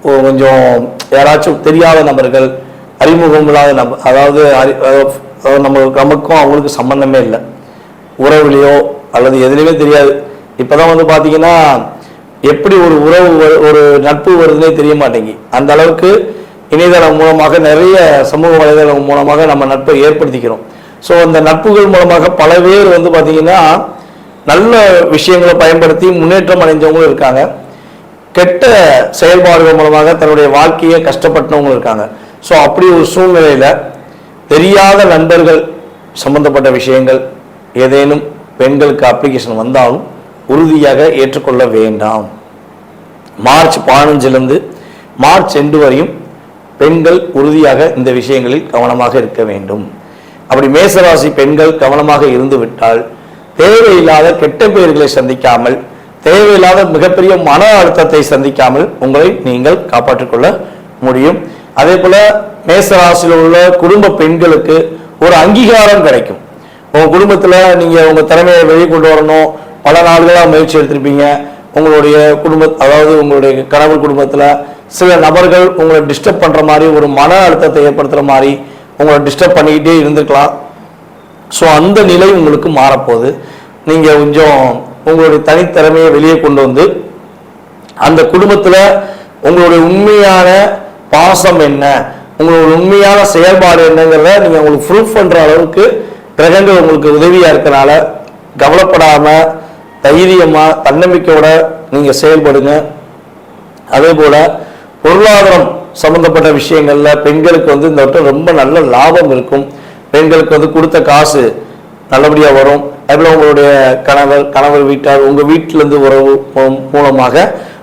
கொஞ்சம் யாராச்சும் தெரியாத நபர்கள், அறிமுகம் இல்லாத நபர், அதாவது நமக்கும் அவங்களுக்கு சம்பந்தமே இல்லை, உறவுலையோ அல்லது எதுலையுமே தெரியாது. இப்போதான் வந்து பார்த்தீங்கன்னா எப்படி ஒரு உறவு ஒரு நட்பு வருதுன்னே தெரிய மாட்டேங்கி. அந்த அளவுக்கு இணையதளம் மூலமாக, நிறைய சமூக வலைதளம் மூலமாக நம்ம நட்பை ஏற்படுத்திக்கிறோம். ஸோ அந்த நட்புகள் மூலமாக பல பேர் வந்து பார்த்தீங்கன்னா நல்ல விஷயங்களை பயன்படுத்தி முன்னேற்றம் அடைஞ்சவங்களும் இருக்காங்க. கெட்ட செயல்பாடுகள் மூலமாக தன்னுடைய வாழ்க்கையை கஷ்டப்பட்டவங்களும் இருக்காங்க. ஸோ அப்படி ஒரு சூழ்நிலையில் தெரியாத நண்பர்கள் சம்பந்தப்பட்ட விஷயங்கள் ஏதேனும் பெண்களுக்கு அப்ளிகேஷன் வந்தாலும் உறுதியாக ஏற்றுக்கொள்ள வேண்டாம். மார்ச் 15லேருந்து மார்ச் 2 வரையும் பெண்கள் உறுதியாக இந்த விஷயங்களில் கவனமாக இருக்க வேண்டும். அப்படி மேசராசி பெண்கள் கவனமாக இருந்து விட்டால் தேவையில்லாத கெட்ட பெயர்களை சந்திக்காமல், தேவையில்லாத மிகப்பெரிய மன அழுத்தத்தை சந்திக்காமல் உங்களை நீங்கள் காப்பாற்றிக் கொள்ள முடியும். அதே போல மேசராசியில் உள்ள குடும்ப பெண்களுக்கு ஒரு அங்கீகாரம் கிடைக்கும். உங்க குடும்பத்தில் நீங்க உங்க திறமையை வெளியே கொண்டு வரணும், பல நாள்களாக முயற்சி எடுத்திருப்பீங்க. உங்களுடைய அதாவது உங்களுடைய கணவர் குடும்பத்தில் சில நபர்கள் உங்களை டிஸ்டர்ப் பண்ற மாதிரி, ஒரு மன அழுத்தத்தை ஏற்படுத்துற மாதிரி உங்களை டிஸ்டர்ப் பண்ணிக்கிட்டே இருந்துக்கலாம். ஸோ அந்த நிலை உங்களுக்கு மாறப்போகுது. நீங்க கொஞ்சம் உங்களுடைய தனித்திறமையை வெளியே கொண்டு வந்து அந்த குடும்பத்தில் உங்களுடைய உண்மையான பாசம் என்ன, உங்களோட உண்மையான செயல்பாடு என்னங்கிறத நீங்க உங்களுக்கு ப்ரூஃப் பண்ற அளவுக்கு கிரகங்கள் உங்களுக்கு உதவியா இருக்கனால கவலைப்படாம தைரியமா தன்னம்பிக்கையோட நீங்க செயல்படுங்க. அதே போல பொருளாதாரம் சம்பந்தப்பட்ட விஷயங்கள்ல பெண்களுக்கு வந்து இந்த வட்டம் ரொம்ப நல்ல லாபம் இருக்கும். பெண்களுக்கு வந்து கொடுத்த காசு நல்லபடியா வரும். அதுபோல உங்களுடைய கணவர் வீட்டார், உங்க வீட்டிலிருந்து உறவு மூலமாக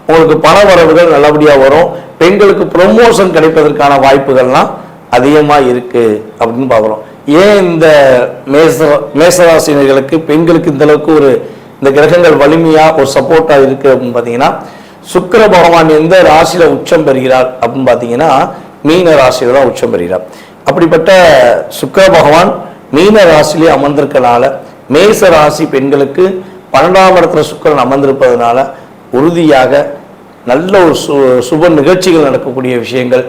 உங்களுக்கு பண வரவுகள் நல்லபடியா வரும். பெண்களுக்கு ப்ரொமோஷன் கிடைப்பதற்கான வாய்ப்புகள்லாம் அதிகமா இருக்கு அப்படின்னு பார்க்குறோம். ஏன் இந்த மேசராசினர்களுக்கு பெண்களுக்கு இந்த அளவுக்கு இந்த கிரகங்கள் வலிமையா ஒரு சப்போர்ட்டா இருக்கு அப்படின்னு பார்த்தீங்கன்னா, சுக்கிர பகவான் எந்த ராசியில உச்சம் பெறுகிறார் அப்படின்னு பார்த்தீங்கன்னா மீன ராசியில தான் உச்சம் பெறுகிறார். அப்படிப்பட்ட சுக்கிர பகவான் மீன ராசியிலே அமர்ந்திருக்கனால மேச ராசி பெண்களுக்கு 12ஆம் இடத்துல சுக்கிரன் அமர்ந்திருப்பதனால உறுதியாக நல்ல ஒரு சுப நிகழ்ச்சிகள் நடக்கக்கூடிய விஷயங்கள்,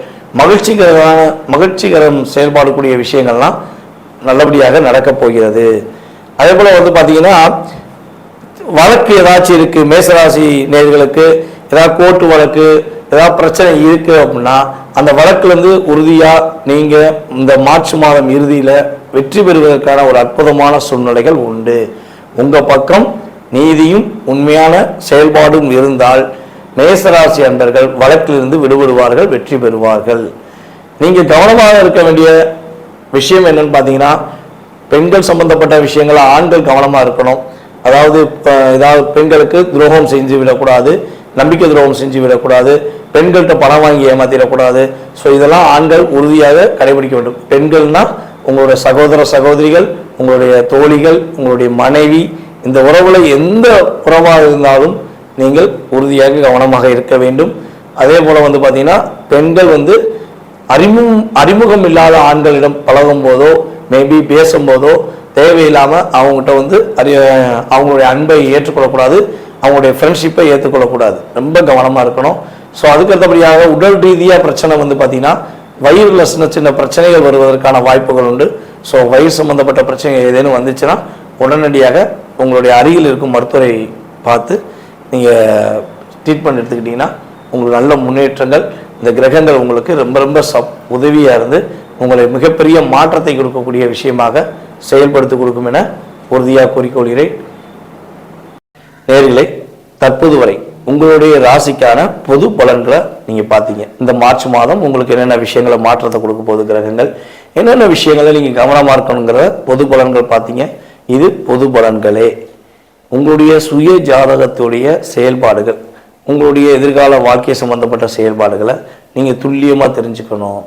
மகிழ்ச்சிகரம் செயல்பாடக்கூடிய விஷயங்கள்லாம் நல்லபடியாக நடக்கப் போகிறது. அதே போல வந்து பார்த்தீங்கன்னா வழக்கு ஏதாச்சும் இருக்கு, மேசராசி நேயர்களுக்கு ஏதாவது கோர்ட்டு வழக்கு ஏதாவது பிரச்சனை இருக்கு அப்படின்னா அந்த வழக்குலேருந்து உறுதியா நீங்க இந்த மார்ச் மாதம் இறுதியில வெற்றி பெறுவதற்கான ஒரு அற்புதமான சூழ்நிலைகள் உண்டு. உங்க பக்கம் நீதியும் உண்மையான செயல்பாடும் இருந்தால் மேசராசி அன்பர்கள் வழக்கிலிருந்து விடுபடுவார்கள், வெற்றி பெறுவார்கள். நீங்க கவனமாக இருக்க வேண்டிய விஷயம் என்னன்னு பார்த்தீங்கன்னா, பெண்கள் சம்பந்தப்பட்ட விஷயங்களை ஆண்கள் கவனமாக இருக்கணும். அதாவது ஏதாவது பெண்களுக்கு துரோகம் செஞ்சு விடக்கூடாது, நம்பிக்கை துரோகம் செஞ்சு விடக்கூடாது, பெண்கள்கிட்ட பணம் வாங்கி ஏமாத்திடக்கூடாது. ஸோ இதெல்லாம் ஆண்கள் உறுதியாக கடைபிடிக்க வேண்டும். பெண்கள்னா உங்களுடைய சகோதர சகோதரிகள், உங்களுடைய தோழிகள், உங்களுடைய மனைவி, இந்த உறவுல எந்த உறவாக இருந்தாலும் நீங்கள் உறுதியாக கவனமாக இருக்க வேண்டும். அதே போல வந்து பார்த்தீங்கன்னா பெண்கள் வந்து அறிமுகம் இல்லாத ஆண்களிடம் பழகும் போதோ மேபி பேசும்போதோ தேவையில்லாமல் அவங்ககிட்ட வந்து அவங்களுடைய அன்பை ஏற்றுக்கொள்ளக்கூடாது, அவங்களுடைய ஃப்ரெண்ட்ஷிப்பை ஏற்றுக்கொள்ளக்கூடாது. ரொம்ப கவனமாக இருக்கணும். ஸோ அதுக்கு அடுத்தபடியாக உடல் ரீதியாக பிரச்சனை வந்து பார்த்தீங்கன்னா வயிறுல சின்ன சின்ன பிரச்சனைகள் வருவதற்கான வாய்ப்புகள் உண்டு. ஸோ வயிறு சம்பந்தப்பட்ட பிரச்சனைகள் ஏதேனும் வந்துச்சுன்னா உடனடியாக உங்களுடைய அருகில் இருக்கும் மருத்துவரை பார்த்து நீங்கள் ட்ரீட்மெண்ட் எடுத்துக்கிட்டிங்கன்னா உங்களுக்கு நல்ல முன்னேற்றங்கள், இந்த கிரகங்கள் உங்களுக்கு ரொம்ப ரொம்ப உதவியாக இருந்து உங்களை மிகப்பெரிய மாற்றத்தை கொடுக்கக்கூடிய விஷயமாக செயல்படுத்தி கொடுக்கும் என உறுதியாக கூறிக்கொள்கிறேன். நேயர்களே, தற்போது வரை உங்களுடைய ராசிக்கான பொது பலன்களை நீங்க பார்த்தீங்க. இந்த மார்ச் மாதம் உங்களுக்கு என்னென்ன விஷயங்களை மாற்றத்தை கொடுக்க போகுது கிரகங்கள், என்னென்ன விஷயங்களை நீங்க கவனமா இருக்கணுங்கிற பொது பலன்கள் பார்த்தீங்க. இது பொது பலன்களே. உங்களுடைய சுய ஜாதகத்துடைய செயல்பாடுகள், உங்களுடைய எதிர்கால வாழ்க்கை சம்பந்தப்பட்ட செயல்பாடுகளை நீங்க துல்லியமா தெரிஞ்சுக்கணும்.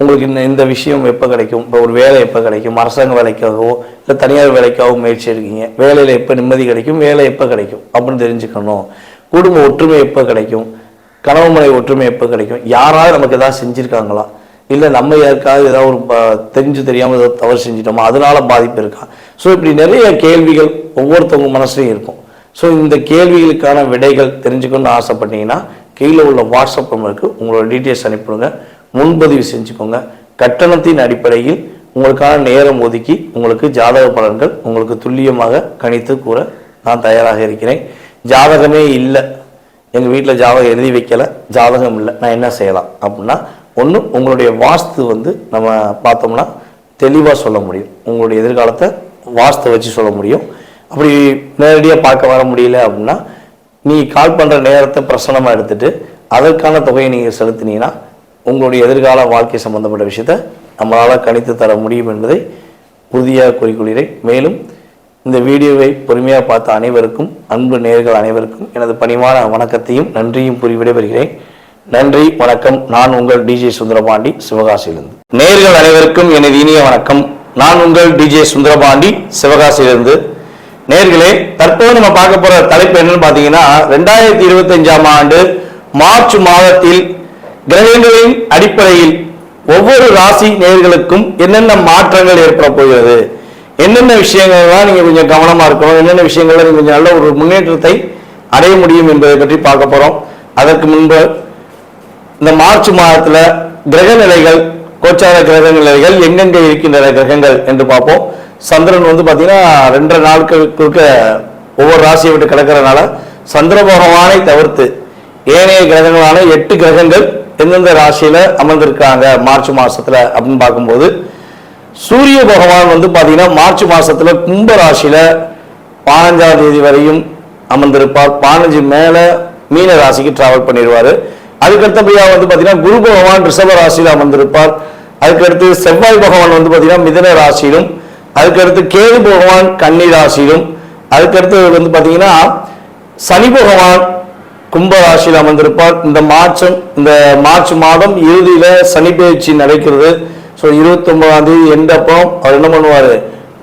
உங்களுக்கு இந்த விஷயம் எப்போ கிடைக்கும், இப்போ ஒரு வேலை எப்போ கிடைக்கும், அரசாங்க வேலைக்காகவோ இல்லை தனியார் வேலைக்காகவோ முயற்சி எடுக்கீங்க, வேலையில் எப்போ நிம்மதி கிடைக்கும், வேலை எப்போ கிடைக்கும் அப்படின்னு தெரிஞ்சுக்கணும். குடும்ப ஒற்றுமை எப்போ கிடைக்கும், கணவன் மனைவி ஒற்றுமை எப்போ கிடைக்கும், யாராவது நமக்கு ஏதாவது செஞ்சுருக்காங்களா, இல்லை நம்ம யாருக்காவது ஏதாவது ஒரு தெரிஞ்சு தெரியாமல் ஏதாவது தவறு செஞ்சிட்டோமா, அதனால பாதிப்பு இருக்கா. ஸோ இப்படி நிறைய கேள்விகள் ஒவ்வொருத்தவங்க மனசுலையும் இருக்கும். ஸோ இந்த கேள்விகளுக்கான விடைகள் தெரிஞ்சுக்கணும்னு ஆசைப்பட்டீங்கன்னா கீழே உள்ள வாட்ஸ்அப் நம்பருக்கு உங்களோட டீட்டெயில்ஸ் அனுப்பிவிடுங்க, முன்பதிவு செஞ்சுக்கோங்க. கட்டணத்தின் அடிப்படையில் உங்களுக்கான நேரம் ஒதுக்கி உங்களுக்கு ஜாதக பலன்கள் உங்களுக்கு துல்லியமாக கணித்து கூற நான் தயாராக இருக்கிறேன். ஜாதகமே இல்லை, எங்கள் வீட்டில் ஜாதகம் எழுதி வைக்கல, ஜாதகம் இல்லை, நான் என்ன செய்யலாம் அப்படின்னா, ஒன்று உங்களுடைய வாஸ்து நம்ம பார்த்தோம்னா தெளிவாக சொல்ல முடியும். உங்களுடைய எதிர்காலத்தை வாஸ்து வச்சு சொல்ல முடியும். அப்படி நேரடியாக பார்க்க வர முடியல அப்படின்னா நீ கால் பண்ணுற நேரத்தை பிரசனமாக எடுத்துட்டு அதற்கான தொகையை நீங்கள் செலுத்தினீங்கன்னா உங்களுடைய எதிர்கால வாழ்க்கை சம்பந்தப்பட்ட விஷயத்தை நம்மளால் கணித்து தர முடியும் என்பதை உறுதியாக கூறிக்கொள்கிறேன். மேலும் இந்த வீடியோவை பொறுமையாக பார்த்த அனைவருக்கும், அன்பு நேயர்கள் அனைவருக்கும் எனது பணிவான வணக்கத்தையும் நன்றியும் கூறி விடைபெறுகிறேன். நன்றி, வணக்கம். நான் உங்கள் டிஜே சுந்தரபாண்டி, சிவகாசியிலிருந்து. நேயர்கள் அனைவருக்கும் எனது இனிய வணக்கம். நான் உங்கள் டிஜே சுந்தரபாண்டி, சிவகாசியிலிருந்து. நேயர்களே, தற்போது நம்ம பார்க்க போற தலைப்பு என்னன்னு பார்த்தீங்கன்னா, 2025ஆம் ஆண்டு மார்ச் மாதத்தில் கிரகங்களின் அடிப்படையில் ஒவ்வொரு ராசி நேயர்களுக்கும் என்னென்ன மாற்றங்கள் ஏற்பட போகிறது, என்னென்ன விஷயங்கள்லாம் நீங்க கொஞ்சம் கவனமா இருக்கணும், என்னென்ன விஷயங்கள்ல நீங்க கொஞ்சம் நல்ல ஒரு முன்னேற்றத்தை அடைய முடியும் என்பதை பற்றி பார்க்க போறோம். அதற்கு முன்பு இந்த மார்ச் மாதத்துல கிரக நிலைகள், கோச்சார கிரக நிலைகள் எங்கெங்க இருக்கின்றன கிரகங்கள் என்று பார்ப்போம். சந்திரன் பாத்தீங்கன்னா 2.5 நாட்களுக்கு ஒவ்வொரு ராசியை விட்டு கிடக்கிறதுனால சந்திர பகவானை தவிர்த்து ஏனைய கிரகங்களான 8 கிரகங்கள் எந்தெந்த ராசியில அமர்ந்திருக்காங்க மார்ச் மாசத்துல அப்படின்னு பார்க்கும்போது, சூரிய பகவான் பாத்தீங்கன்னா மார்ச் மாசத்துல கும்ப ராசியில 15ஆம் தேதி வரையும் அமர்ந்திருப்பார். 15 மேல மீன ராசிக்கு டிராவல் பண்ணிடுவாரு. அதுக்கடுத்தபடியா பாத்தீங்கன்னா குரு பகவான் ரிஷப ராசியில அமர்ந்திருப்பார். அதுக்கடுத்து செவ்வாய் பகவான் பாத்தீங்கன்னா மிதுன ராசியிலும், அதுக்கடுத்து கேது பகவான் கன்னி ராசியிலும், அதுக்கடுத்து பாத்தீங்கன்னா சனி பகவான் கும்ப ராசியில் அமர்ந்திருப்பார். இந்த மார்ச் மாதம் இறுதியில சனி பயிற்சி நடக்கிறது. ஸோ 29ஆம் தேதி எண்டப்போ அவர் என்ன பண்ணுவார்,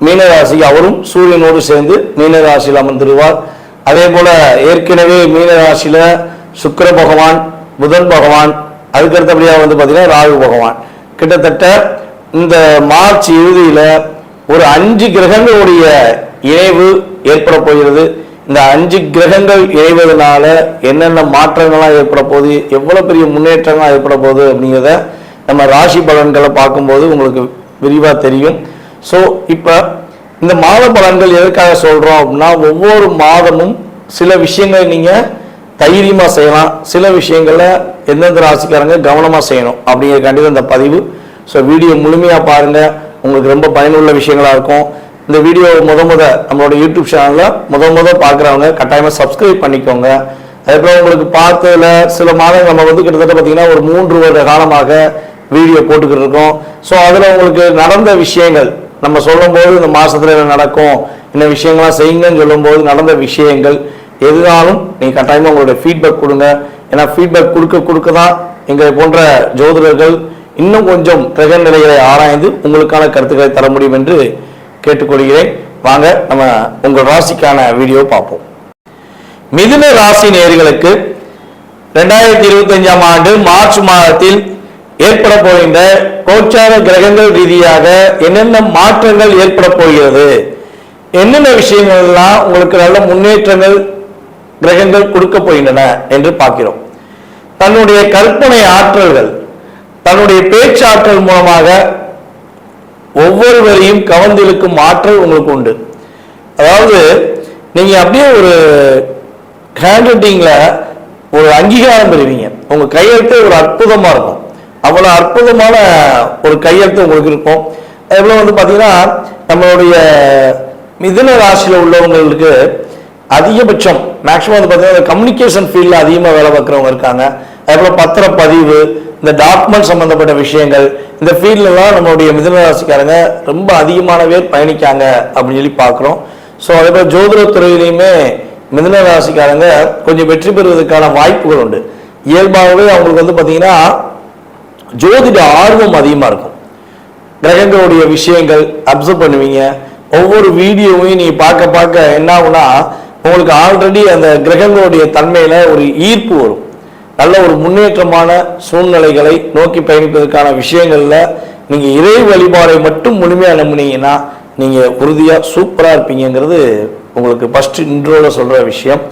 மீன ராசிக்கு அவரும் சூரியனோடு சேர்ந்து மீன ராசியில் அமர்ந்துருவார். அதே போல ஏற்கனவே மீன ராசியில சுக்கிர பகவான், புதன் பகவான், அதுக்கடுத்தபடியாக பாத்தீங்கன்னா ராகு பகவான். கிட்டத்தட்ட இந்த மார்ச் இறுதியில ஒரு 5 கிரகங்களுடைய இணைவு ஏற்பட போகிறது. இந்த 5 கிரகங்கள் இணைவதனால என்னென்ன மாற்றங்கள்லாம் ஏற்பட போகுது, எவ்வளவு பெரிய முன்னேற்றங்கள் ஏற்பட போகுது அப்படிங்கிறத நம்ம ராசி பலன்களை பார்க்கும்போது உங்களுக்கு விரிவா தெரியும். ஸோ இப்ப இந்த மாத பலன்கள் எதற்காக சொல்றோம் அப்படின்னா, ஒவ்வொரு மாதமும் சில விஷயங்களை நீங்க தைரியமா செய்யலாம், சில விஷயங்களை எந்தெந்த ராசிக்காரங்க கவனமா செய்யணும் அப்படிங்கிறக்காண்டி இந்த பதிவு. ஸோ வீடியோ முழுமையா பாருங்க, உங்களுக்கு ரொம்ப பயனுள்ள விஷயங்களா இருக்கும். இந்த வீடியோ நம்மளோட யூடியூப் சேனல்ல பார்க்குறவங்க கட்டாயமா சப்ஸ்கிரைப் பண்ணிக்கோங்க. அதுக்கப்புறம் உங்களுக்கு பார்த்ததுல சில மாதங்கள் நம்ம கிட்டத்தட்ட பார்த்தீங்கன்னா ஒரு 3 வருட காலமாக வீடியோ போட்டுக்கிட்டு இருக்கோம். ஸோ அதில் உங்களுக்கு நடந்த விஷயங்கள் நம்ம சொல்லும் போது இந்த மாசத்துல என்ன நடக்கும், என்ன விஷயங்கள்லாம் செய்யுங்கன்னு சொல்லும் போது நடந்த விஷயங்கள் எதுனாலும் நீங்க கட்டாயமா உங்களுடைய ஃபீட்பேக் கொடுங்க. ஏன்னா ஃபீட்பேக் கொடுக்க தான் எங்களை போன்ற ஜோதிடர்கள் இன்னும் கொஞ்சம் கிரக நிலைகளை ஆராய்ந்து உங்களுக்கான கருத்துக்களை தர முடியும் என்று கேட்டுக்கொள்கிறேன். வாங்க நம்ம உங்கள் ராசிக்கான வீடியோ பார்ப்போம். மிதுன ராசி நேயர்களுக்கு 2025ஆம் ஆண்டு மார்ச் மாதத்தில் ஏற்பட போகின்ற கோச்சார கிரகங்கள் ரீதியாக என்னென்ன மாற்றங்கள் ஏற்பட போகிறது, என்னென்ன விஷயங்கள்லாம் உங்களுக்கு நல்ல முன்னேற்றங்கள் கிரகங்கள் கொடுக்க போகின்றன என்று பார்க்கிறோம். தன்னுடைய கற்பனை ஆற்றல்கள், தன்னுடைய பேச்சாற்றல் மூலமாக ஒவ்வொருவரையும் கவர்ந்திழுக்கும் ஆற்றல் உங்களுக்கு உண்டு. அதாவது நீங்க அப்படியே ஒரு ஹேண்ட் ரைட்டிங்ல ஒரு அங்கீகாரம் பெறுவீங்க. உங்க கையெழுத்து ஒரு அற்புதமா இருக்கும், அவ்வளவு அற்புதமான ஒரு கையெழுத்து உங்களுக்கு இருக்கும். அதுபோல பாத்தீங்கன்னா நம்மளுடைய மிதுன ராசியில உள்ளவங்களுக்கு அதிகபட்சம் மேக்ஸிமம் வந்து பார்த்தீங்கன்னா கம்யூனிகேஷன் ஃபீல்டில் அதிகமாக வேலை பார்க்குறவங்க இருக்காங்க. அதே போல் பத்திரப்பதிவு, இந்த டாக்குமெண்ட் சம்பந்தப்பட்ட விஷயங்கள், இந்த ஃபீல்ட்லாம் நம்மளுடைய மிதுன ராசிக்காரங்க ரொம்ப அதிகமான பேர் பயணிக்காங்க அப்படின்னு சொல்லி பார்க்குறோம். ஸோ அதே போல் ஜோதிடத்துறையிலையுமே மிதுன ராசிக்காரங்க கொஞ்சம் வெற்றி பெறுவதற்கான வாய்ப்புகள் உண்டு. இயல்பாகவே அவங்களுக்கு வந்து பார்த்தீங்கன்னா ஜோதிட ஆர்வம் அதிகமாக இருக்கும். கிரகங்களுடைய விஷயங்கள் அப்சர்வ் பண்ணுவீங்க. ஒவ்வொரு வீடியோவையும் நீ பார்க்க பார்க்க என்ன ஆகுனா உங்களுக்கு ஆல்ரெடி அந்த கிரகங்களுடைய தன்மையில ஒரு ஈர்ப்பு வரும். நல்ல ஒரு முன்னேற்றமான சூழ்நிலைகளை நோக்கி பயணிப்பதற்கான விஷயங்கள்ல நீங்க இறை வழிபாடை மட்டும் முழுமையாக நம்பினீங்கன்னா நீங்க உறுதியா சூப்பரா இருப்பீங்கிறது உங்களுக்கு ஃபர்ஸ்ட் இன்ட்ரோல சொல்ற விஷயம்.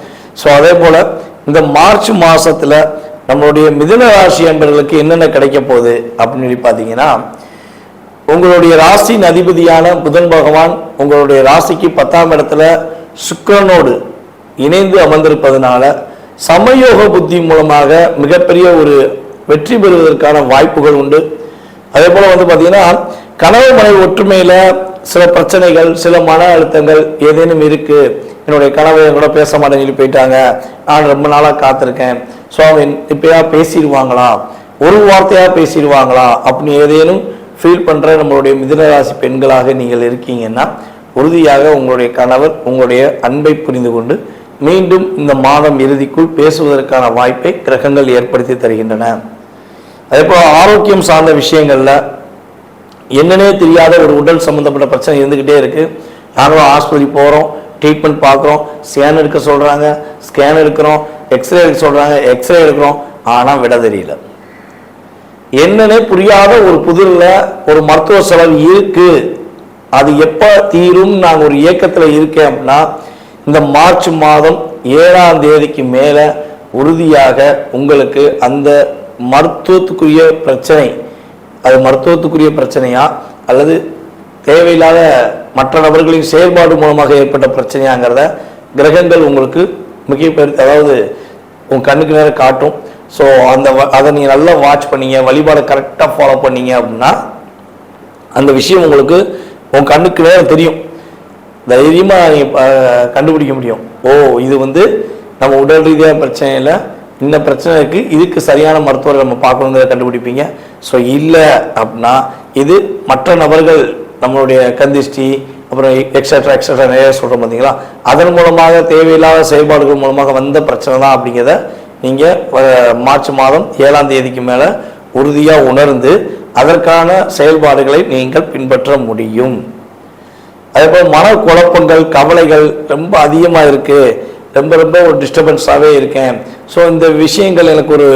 ஸோ அதே போல இந்த மார்ச் மாசத்துல நம்மளுடைய மிதுன ராசி என்பவர்களுக்கு என்னென்ன கிடைக்க போகுது அப்படின்னு சொல்லி பார்த்தீங்கன்னா, உங்களுடைய ராசியின் அதிபதியான புதன் பகவான் உங்களுடைய ராசிக்கு 10ஆம் இடத்துல சுக்கிரனோடு இணைந்து அமர்ந்திருப்பதனால சமயோக புத்தி மூலமாக மிகப்பெரிய ஒரு வெற்றி பெறுவதற்கான வாய்ப்புகள் உண்டு. அதே போல வந்து பார்த்தீங்கன்னா கணவன் மனைவி ஒற்றுமையில சில பிரச்சனைகள், சில மன அழுத்தங்கள் ஏதேனும் இருக்கு. என்னுடைய கணவர் கூட பேச மாட்டேன்னு சொல்லி போயிட்டாங்க, நான் ரொம்ப நாளாக காத்திருக்கேன், ஸோ அவங்க இப்பயா பேசிடுவாங்களா, ஒரு வார்த்தையா பேசிடுவாங்களா அப்படின்னு ஏதேனும் ஃபீல் பண்ற நம்மளுடைய மிதுனராசி பெண்களாக நீங்கள் இருக்கீங்கன்னா உறுதியாக உங்களுடைய கணவர் உங்களுடைய அன்பை புரிந்து கொண்டு மீண்டும் இந்த மாதம் இறுதிக்குள் பேசுவதற்கான வாய்ப்பை கிரகங்கள் ஏற்படுத்தி தருகின்றன. அதே போல ஆரோக்கியம் சார்ந்த விஷயங்கள்ல என்னன்னே தெரியாத ஒரு உடல் சம்பந்தப்பட்ட பிரச்சனை இருந்துகிட்டே இருக்கு. நாங்களும் ஆஸ்பத்திரி போறோம், ட்ரீட்மெண்ட் பார்க்குறோம், ஸ்கேன் எடுக்க சொல்றாங்க, ஸ்கேன் எடுக்கிறோம், எக்ஸ்ரே எடுக்க சொல்றாங்க, எக்ஸ்ரே எடுக்கிறோம், ஆனா விட தெரியல. என்னன்னே புரியாத ஒரு புதிரில் ஒரு மருத்துவ செலவு இருக்கு. அது எப்ப தீரும் நான் ஒரு இயக்கத்துல இருக்கேன் அப்படின்னா இந்த மார்ச் மாதம் 7ஆம் தேதிக்கு மேல உறுதியாக உங்களுக்கு அந்த மருத்துவத்துக்குரிய பிரச்சனை, அது மருத்துவத்துக்குரிய பிரச்சனையா அல்லது தேவையில்லாத மற்ற நபர்களின் செயல்பாடு மூலமாக ஏற்பட்ட பிரச்சனையாங்கிறத கிரகங்கள் உங்களுக்கு அதாவது உங்க கண்ணுக்கு நேரம் காட்டும். ஸோ அதை நீங்கள் நல்லா வாட்ச் பண்ணீங்க, வழிபாடை கரெக்டாக ஃபாலோ பண்ணீங்க அப்படின்னா அந்த விஷயம் உங்களுக்கு உங்க கண்ணுக்கு நேரம் தெரியும், தைரியமாக நீங்கள் கண்டுபிடிக்க முடியும். ஓ இது வந்து நம்ம உடல் ரீதியாக பிரச்சனை இல்லை, இந்த பிரச்சனை இருக்கு, இதுக்கு சரியான மருத்துவரை நம்ம பார்க்கணுங்கிறத கண்டுபிடிப்பீங்க. ஸோ இல்லை அப்படின்னா இது மற்ற நபர்கள் நம்மளுடைய கந்திஷ்டி அப்புறம் எக்ஸட்ரா எக்ஸட்ரா நிறைய சொல்கிறோம் பார்த்தீங்களா, அதன் மூலமாக தேவையில்லாத செயல்பாடுகள் மூலமாக வந்த பிரச்சனை தான் அப்படிங்கிறத நீங்கள் மார்ச் மாதம் 7ஆம் தேதிக்கு மேலே உறுதியாக உணர்ந்து அதற்கான செயல்பாடுகளை நீங்கள் பின்பற்ற முடியும். அதே போல் மன குழப்பங்கள், கவலைகள் ரொம்ப அதிகமாக இருக்குது, ரொம்ப ரொம்ப ஒரு டிஸ்டர்பன்ஸாகவே இருக்கேன். ஸோ இந்த விஷயங்கள் எனக்கு ஒரு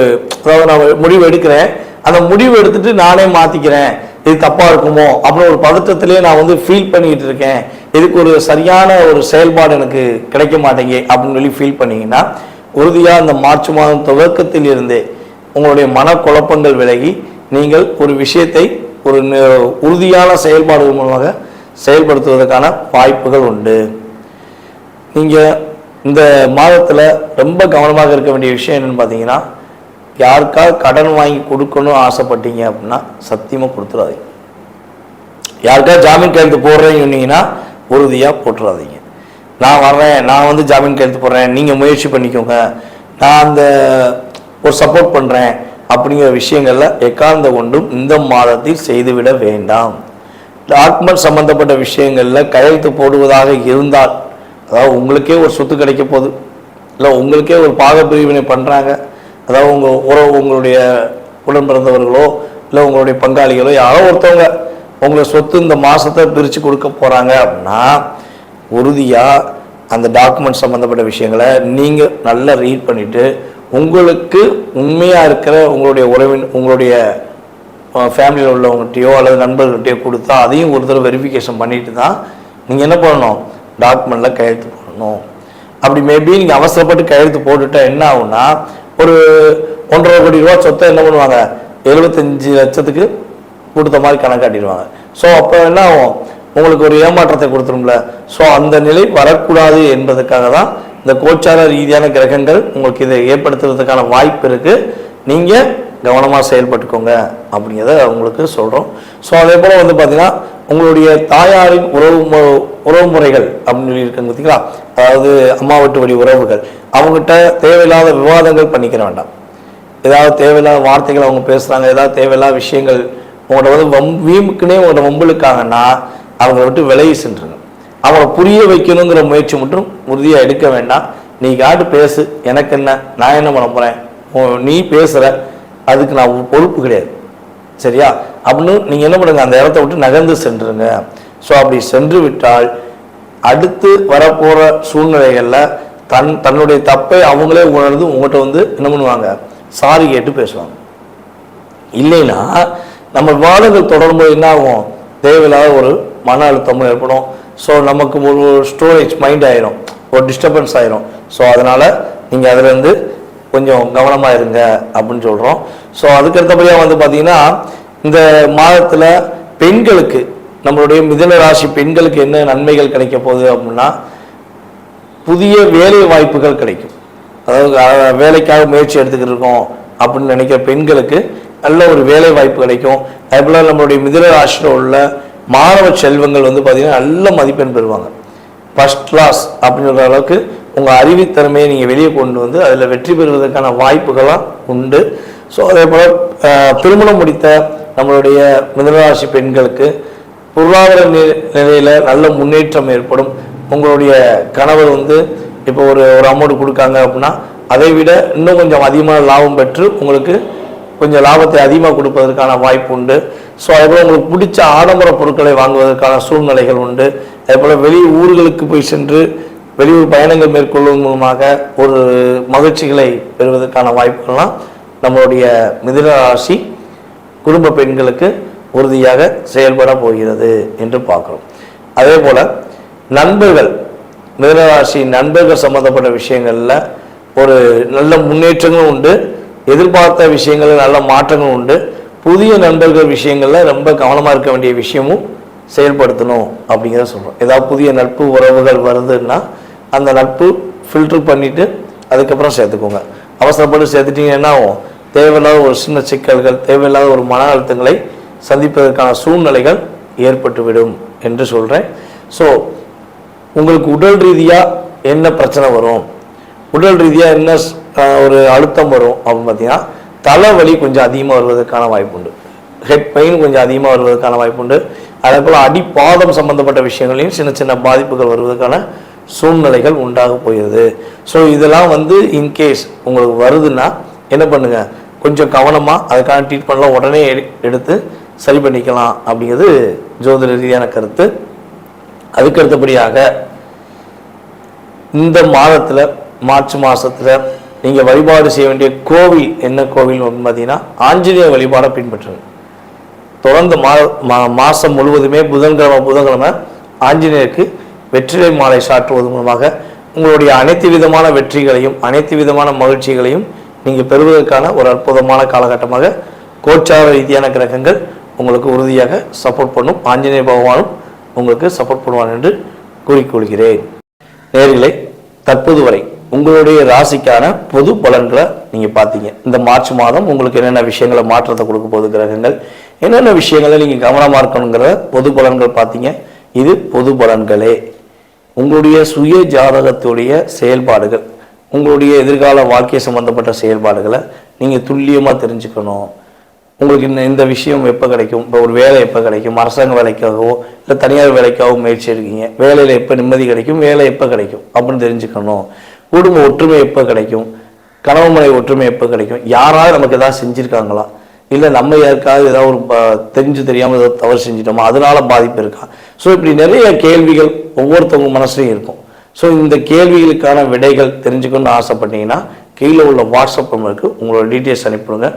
அதாவது நான் முடிவு எடுக்கிறேன், அந்த முடிவு எடுத்துட்டு நானே மாற்றிக்கிறேன், இது தப்பாக இருக்குமோ அப்படின்னு ஒரு பதட்டத்திலே நான் வந்து ஃபீல் பண்ணிக்கிட்டு இருக்கேன், இதுக்கு ஒரு சரியான ஒரு செயல்பாடு எனக்கு கிடைக்க மாட்டேங்க அப்படின்னு சொல்லி ஃபீல் பண்ணிங்கன்னா உறுதியாக இந்த மார்ச் மாதம் துவக்கத்தில் இருந்தே உங்களுடைய மனக்குழப்பங்கள் விலகி நீங்கள் ஒரு விஷயத்தை ஒரு உறுதியான செயல்பாடுகள் மூலமாக செயல்படுத்துவதற்கான வாய்ப்புகள் உண்டு. நீங்கள் இந்த மாதத்தில் ரொம்ப கவனமாக இருக்க வேண்டிய விஷயம் என்னென்னு பார்த்தீங்கன்னா, யாருக்காவது கடன் வாங்கி கொடுக்கணும்னு ஆசைப்பட்டீங்க அப்படின்னா சத்தியமாக கொடுத்துடாதீங்க. யாருக்காவது ஜாமீன் கையெழுத்து போடுறேன்னு சொன்னீங்கன்னா உறுதியாக போட்டுறாதீங்க. நான் வர்றேன், நான் வந்து ஜாமீன் கையெழுத்து போடுறேன், நீங்கள் முயற்சி பண்ணிக்கோங்க, நான் அந்த ஒரு சப்போர்ட் பண்ணுறேன் அப்படிங்கிற விஷயங்களில் எக்காந்த கொண்டும் இந்த மாதத்தில் செய்துவிட வேண்டாம். டாக்குமெண்ட் சம்பந்தப்பட்ட விஷயங்களில் கையெழுத்து போடுவதாக இருந்தால், அதாவது உங்களுக்கே ஒரு சொத்து கிடைக்க போகுது, இல்லை உங்களுக்கே ஒரு பாகப்பிரிவினை பண்ணுறாங்க, அதாவது உங்களுடைய உடன் பிறந்தவர்களோ இல்லை உங்களுடைய பங்காளிகளோ யாரோ ஒருத்தவங்க உங்களை சொத்து இந்த மாதத்தை பிரித்து கொடுக்க போகிறாங்க அப்படின்னா உறுதியாக அந்த டாக்குமெண்ட் சம்மந்தப்பட்ட விஷயங்களை நீங்கள் நல்லா ரீட் பண்ணிவிட்டு உங்களுக்கு உண்மையாக இருக்கிற உங்களுடைய ஃபேமிலியில் உள்ளவங்ககிட்டயோ அல்லது நண்பர்கள்ட்டையோ கொடுத்தா அதையும் ஒரு தடவை வெரிஃபிகேஷன் பண்ணிட்டு தான் நீங்கள் என்ன பண்ணணும், டாக்குமெண்ட்டில் கையெழுத்து போடணும். அப்படி மேபி நீங்கள் அவசரப்பட்டு கையெழுத்து போட்டுட்டா என்ன ஆகும்னா ஒரு 1.5 கோடி ரூபா சொத்தை என்ன பண்ணுவாங்க 75 லட்சத்துக்கு கொடுத்த மாதிரி கணக்காட்டிடுவாங்க. ஸோ அப்போ என்ன ஆகும், உங்களுக்கு ஒரு ஏமாற்றத்தை கொடுத்துரும்ல. ஸோ அந்த நிலை வரக்கூடாது என்பதற்காக தான் இந்த கோச்சார ரீதியான கிரகங்கள் உங்களுக்கு இதை ஏற்படுத்துறதுக்கான வாய்ப்பு இருக்குது. நீங்கள் கவனமாக செயல்பட்டுக்கோங்க அப்படிங்கிறத உங்களுக்கு சொல்கிறோம். ஸோ அதே போல் வந்து பார்த்தீங்கன்னா உங்களுடைய தாயாரின் உறவு முறைகள் அப்படின்னு சொல்லி இருக்காங்க பார்த்தீங்களா, அதாவது அம்மா வீட்டு வழி உறவுகள், அவங்ககிட்ட தேவையில்லாத விவாதங்கள் பண்ணிக்கிற வேண்டாம். ஏதாவது தேவையில்லாத வார்த்தைகள் அவங்க பேசுகிறாங்க, ஏதாவது தேவையில்லாத விஷயங்கள் உங்கள்கிட்ட வந்து வீமுக்குன்னே உங்களோட வம்புலுக்காங்கன்னா அவங்கள விட்டு விலகி சென்றுங்க. அவங்கள புரிய வைக்கணுங்கிற முயற்சி மட்டும் உறுதியாக எடுக்க வேண்டாம். நீ காட்டு பேசு, எனக்கு என்ன, நான் என்ன பண்ண போகிறேன், நீ பேசுகிற அதுக்கு நான் பொறுப்பு கிடையாது, சரியா அப்படின்னு நீங்கள் என்ன பண்ணுங்க, அந்த இடத்த விட்டு நகர்ந்து சென்றுருங்க. ஸோ அப்படி சென்று விட்டால் அடுத்து வரப்போகிற சூழ்நிலைகளில் தன்னுடைய தப்பை அவங்களே உணர்ந்து உங்கள்கிட்ட வந்து என்ன பண்ணுவாங்க, சாரி கேட்டு பேசுவாங்க. இல்லைன்னா நம்ம வாதங்கள் தொடரும்போது என்ன ஆகும், தேவையில்லாத ஒரு மன அழுத்தமும் ஏற்படும். ஸோ நமக்கு ஒரு ஸ்டோரேஜ் மைண்ட் ஆயிரும், ஒரு டிஸ்டர்பன்ஸ் ஆயிரும். ஸோ அதனால் நீங்கள் அதுலேருந்து கொஞ்சம் கவனமாக இருங்க அப்படின்னு சொல்கிறோம். ஸோ அதுக்கடுத்தபடியாக வந்து பார்த்தீங்கன்னா இந்த மாதத்தில் பெண்களுக்கு, நம்மளுடைய மிதுன ராசி பெண்களுக்கு என்ன நன்மைகள் கிடைக்க போகுது அப்படின்னா, புதிய வேலை வாய்ப்புகள் கிடைக்கும். அதாவது வேலைக்காக முயற்சி எடுத்துக்கிட்டு இருக்கோம் அப்படின்னு நினைக்கிற பெண்களுக்கு நல்ல ஒரு வேலை வாய்ப்பு கிடைக்கும். அதேபோல் நம்மளுடைய மிதுன ராசியில் உள்ள மாணவ செல்வங்கள் வந்து பார்த்தீங்கன்னா நல்ல மதிப்பெண் பெறுவாங்க. ஃபர்ஸ்ட் கிளாஸ் அப்படின்ற அளவுக்கு உங்கள் அறிவுத்திறமையை நீங்கள் வெளியே கொண்டு வந்து அதில் வெற்றி பெறுவதற்கான வாய்ப்புகள்லாம் உண்டு. ஸோ அதே போல் திருமணம் முடித்த நம்மளுடைய மிதுனராசி பெண்களுக்கு பொருளாதார நிலையில் நல்ல முன்னேற்றம் ஏற்படும். உங்களுடைய கணவர் வந்து இப்போ ஒரு அமௌண்ட் கொடுக்காங்க அப்படின்னா அதை விட இன்னும் கொஞ்சம் அதிகமாக லாபம் பெற்று உங்களுக்கு கொஞ்சம் லாபத்தை அதிகமாக கொடுப்பதற்கான வாய்ப்பு உண்டு. ஸோ அதேபோல் உங்களுக்கு பிடிச்ச ஆடம்பர பொருட்களை வாங்குவதற்கான சூழ்நிலைகள் உண்டு. அதேபோல் வெளி ஊர்களுக்கு போய் சென்று வெளியூர் பயணங்கள் மேற்கொள்வதன் மூலமாக ஒரு மகிழ்ச்சிகளை பெறுவதற்கான வாய்ப்புகள்லாம் நம்மளுடைய மிதுன ராசி குடும்ப பெண்களுக்கு உறுதியாக செயல்பட போகிறது என்று பார்க்குறோம். அதே போல் நண்பர்கள், மிதுன ராசி நண்பர்கள் சம்பந்தப்பட்ட விஷயங்களில் ஒரு நல்ல முன்னேற்றங்களும் உண்டு, எதிர்பார்த்த விஷயங்களில் நல்ல மாற்றங்களும் உண்டு. புதிய நண்பர்கள் விஷயங்களில் ரொம்ப கவனமாக இருக்க வேண்டிய விஷயமும் செயல்படுத்தணும் அப்படிங்கிறத சொல்கிறோம். ஏதாவது புதிய நட்பு உறவுகள் வருதுன்னா அந்த நட்பு ஃபில்டர் பண்ணிவிட்டு அதுக்கப்புறம் சேர்த்துக்கோங்க. அவசரப்பட்டு சேர்த்துட்டீங்கன்னா தேவையில்லாத ஒரு சின்ன சிக்கல்கள், தேவையில்லாத ஒரு மன அழுத்தங்களை சந்திப்பதற்கான சூழ்நிலைகள் ஏற்பட்டுவிடும் என்று சொல்கிறேன். ஸோ உங்களுக்கு உடல் ரீதியாக என்ன பிரச்சனை வரும், உடல் ரீதியாக என்ன ஒரு அழுத்தம் வரும் அப்படின்னு பார்த்தீங்கன்னா, தலைவலி கொஞ்சம் அதிகமாக வருவதற்கான வாய்ப்பு உண்டு, ஹெட் பெயின் கொஞ்சம் அதிகமாக வருவதற்கான வாய்ப்பு உண்டு. அதே போல் அடிப்பாதம் சம்பந்தப்பட்ட விஷயங்களையும் சின்ன சின்ன பாதிப்புகள் வருவதற்கான சூழ்நிலைகள் உண்டாக போகிறது. ஸோ இதெல்லாம் வந்து இன்கேஸ் உங்களுக்கு வருதுன்னா என்ன பண்ணுங்க, கொஞ்சம் கவனமாக அதுக்கான ட்ரீட்மெண்ட்லாம் உடனே எடுத்து சரி பண்ணிக்கலாம் அப்படிங்கிறது ஜோதிட ரீதியான கருத்து. அதுக்கு அடுத்தபடியாக இந்த மாதத்தில் மார்ச் மாதத்தில் நீங்கள் வழிபாடு செய்ய வேண்டிய கோவில் என்ன கோவில் பார்த்தீங்கன்னா ஆஞ்சநேய வழிபாடை பின்பற்றுங்க. தொடர்ந்து மாதம் முழுவதுமே புதன்கிழமை ஆஞ்சநேயருக்கு வெற்றிலை மாலை சாற்றுவது மூலமாக உங்களுடைய அனைத்து விதமான வெற்றிகளையும் அனைத்து விதமான மகிழ்ச்சிகளையும் நீங்கள் பெறுவதற்கான ஒரு அற்புதமான காலகட்டமாக கோச்சார ரீதியான கிரகங்கள் உங்களுக்கு உறுதியாக சப்போர்ட் பண்ணும். ஆஞ்சநேய பகவானும் உங்களுக்கு சப்போர்ட் பண்ணுவான் என்று கூறிக்கொள்கிறேன். நேயர்களே, தற்போது வரை உங்களுடைய ராசிக்கான பொது பலன்களை நீங்கள் பார்த்தீங்க. இந்த மார்ச் மாதம் உங்களுக்கு என்னென்ன விஷயங்களை மாற்றத்தை கொடுக்க போகுது கிரகங்கள், என்னென்ன விஷயங்களை நீங்கள் கவனமாக இருக்கணுங்கிற பொது பலன்கள் பார்த்தீங்க. இது பொது பலன்களே. உங்களுடைய சுய ஜாதகத்துடைய செயல்பாடுகள், உங்களுடைய எதிர்கால வாழ்க்கை சம்பந்தப்பட்ட செயல்பாடுகளை நீங்கள் துல்லியமாக தெரிஞ்சுக்கணும். உங்களுக்கு இந்த விஷயம் எப்போ கிடைக்கும், இப்போ ஒரு வேலை எப்போ கிடைக்கும், அரசாங்க வேலைக்காகவோ இல்லை தனியார் வேலைக்காகவோ முயற்சி எடுக்கீங்க, வேலையில் எப்போ நிம்மதி கிடைக்கும், வேலை எப்போ கிடைக்கும் அப்படின்னு தெரிஞ்சுக்கணும். குடும்ப ஒற்றுமை எப்போ கிடைக்கும், கணவன் மனைவி ஒற்றுமை எப்போ கிடைக்கும், யாராவது நமக்கு எதாவது செஞ்சுருக்காங்களா, இல்லை நம்ம யாருக்காவது ஏதாவது ஒரு தெரிஞ்சு தெரியாமல் ஏதாவது தவறு செஞ்சிட்டோமா, அதனால பாதிப்பு இருக்கா. ஸோ இப்படி நிறைய கேள்விகள் ஒவ்வொருத்தவங்க மனசுலையும் இருக்கும். ஸோ இந்த கேள்விகளுக்கான விடைகள் தெரிஞ்சுக்கணும்னு ஆசைப்பட்டீங்கன்னா கீழே உள்ள வாட்ஸ்அப் நம்பருக்கு உங்களோட டீட்டெயில்ஸ் அனுப்பிடுங்க,